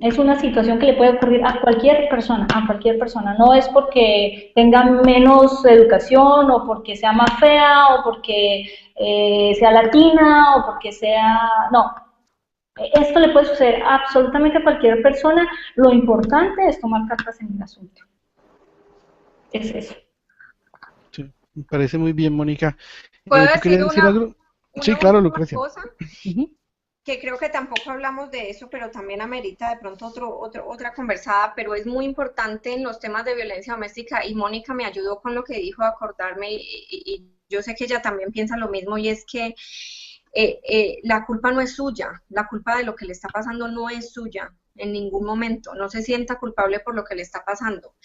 Speaker 2: Es una situación que le puede ocurrir a cualquier persona, a cualquier persona. No es porque tenga menos educación o porque sea más fea o porque sea latina o porque sea... No, esto le puede suceder absolutamente a cualquier persona. Lo importante es tomar cartas en el asunto. Es eso.
Speaker 1: Sí, me parece muy bien, Mónica.
Speaker 3: ¿Puedo
Speaker 1: ¿Tú querías
Speaker 3: decir
Speaker 1: decir algo? Sí,
Speaker 3: una
Speaker 1: claro,
Speaker 3: última
Speaker 1: Lucrecia.
Speaker 3: cosa?
Speaker 1: Ujú.
Speaker 3: Que creo que tampoco hablamos de eso, pero también amerita de pronto otra conversada, pero es muy importante en los temas de violencia doméstica y Mónica me ayudó con lo que dijo a acordarme y yo sé que ella también piensa lo mismo y es que la culpa no es suya, la culpa de lo que le está pasando no es suya en ningún momento, no se sienta culpable por lo que le está pasando.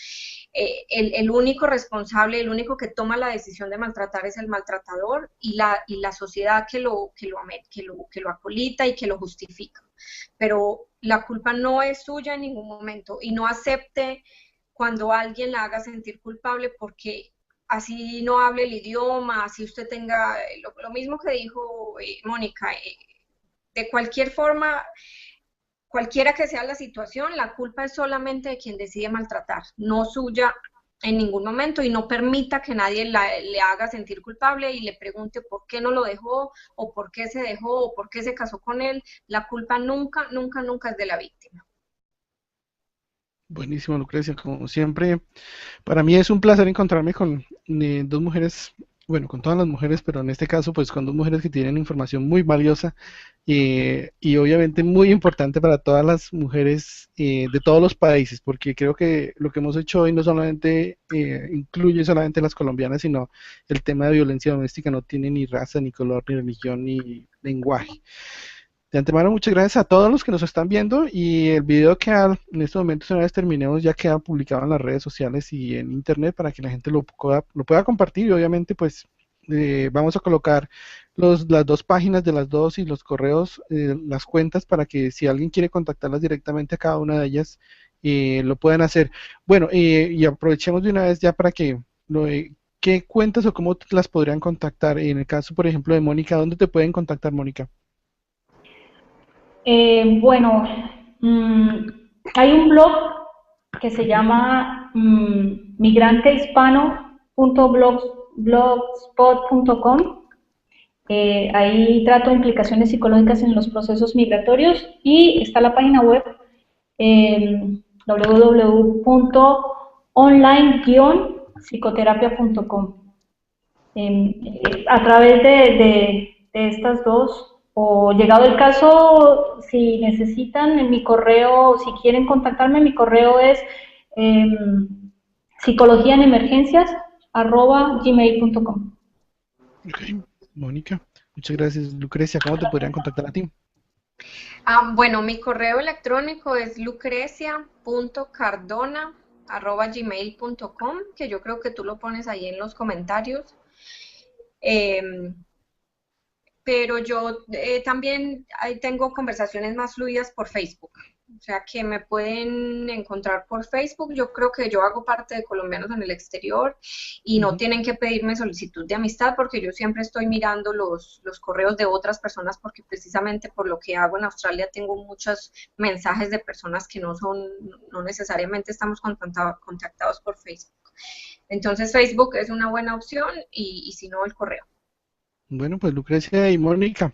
Speaker 3: El único responsable, el único que toma la decisión de maltratar es el maltratador y la sociedad que lo acolita y que lo justifica. Pero la culpa no es suya en ningún momento y no acepte cuando alguien la haga sentir culpable porque así no hable el idioma, así usted tenga lo mismo que dijo Mónica, de cualquier forma, cualquiera que sea la situación, la culpa es solamente de quien decide maltratar, no suya en ningún momento y no permita que nadie le haga sentir culpable y le pregunte por qué no lo dejó o por qué se dejó o por qué se casó con él. La culpa nunca, nunca, nunca es de la víctima.
Speaker 1: Buenísimo, Lucrecia, como siempre. Para mí es un placer encontrarme con dos mujeres, bueno, con todas las mujeres, pero en este caso, pues con dos mujeres que tienen información muy valiosa y obviamente muy importante para todas las mujeres de todos los países, porque creo que lo que hemos hecho hoy no solamente incluye solamente las colombianas, sino el tema de violencia doméstica no tiene ni raza, ni color, ni religión, ni lenguaje. De antemano, muchas gracias a todos los que nos están viendo y el video que en este momento, una vez terminemos, ya queda publicado en las redes sociales y en internet para que la gente lo pueda compartir y obviamente pues vamos a colocar las dos páginas de las dos y los correos, las cuentas para que si alguien quiere contactarlas directamente a cada una de ellas, lo puedan hacer. Bueno, y aprovechemos de una vez ya para que ¿qué cuentas o cómo las podrían contactar? En el caso, por ejemplo, de Mónica, ¿dónde te pueden contactar, Mónica?
Speaker 2: Bueno, mm, hay un blog que se llama migrantehispano.blogspot.com. Ahí trato implicaciones psicológicas en los procesos migratorios y está la página web www.online-psicoterapia.com. A través de estas dos, o llegado el caso, si necesitan en mi correo, si quieren contactarme, mi correo es eh, psicologiaenemergencias@gmail.com.
Speaker 1: Ok, Mónica, muchas gracias. Lucrecia, ¿cómo te podrían contactar a ti?
Speaker 3: Bueno, mi correo electrónico es lucrecia.cardona@gmail.com, que yo creo que tú lo pones ahí en los comentarios. Em, pero yo también ahí tengo conversaciones más fluidas por Facebook. O sea, que me pueden encontrar por Facebook. Yo creo que yo hago parte de Colombianos en el Exterior y no
Speaker 1: Ujú.
Speaker 3: tienen que pedirme solicitud de amistad porque yo siempre estoy mirando los correos de otras personas porque precisamente por lo que hago en Australia tengo muchos mensajes de personas que no necesariamente estamos contactados por Facebook. Entonces Facebook es una buena opción y si no, el correo.
Speaker 1: Bueno, pues Lucrecia y Mónica,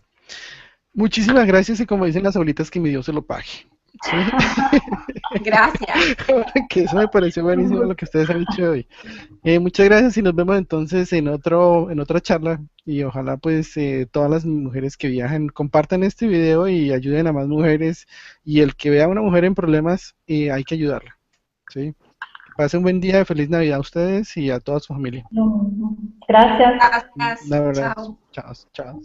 Speaker 1: muchísimas gracias y como dicen las abuelitas, que mi Dios se lo pague. Sí,
Speaker 3: Gracias.
Speaker 1: que eso me pareció buenísimo lo que ustedes han dicho hoy. Muchas gracias y nos vemos entonces en otra charla y ojalá pues todas las mujeres que viajan compartan este video y ayuden a más mujeres y el que vea a una mujer en problemas hay que ayudarla. ¿Sí? Que pase un buen día, feliz Navidad a ustedes y a toda su familia.
Speaker 2: Gracias.
Speaker 1: Un
Speaker 3: Gracias.
Speaker 1: abrazo.
Speaker 3: Chao.
Speaker 1: Chao, chao.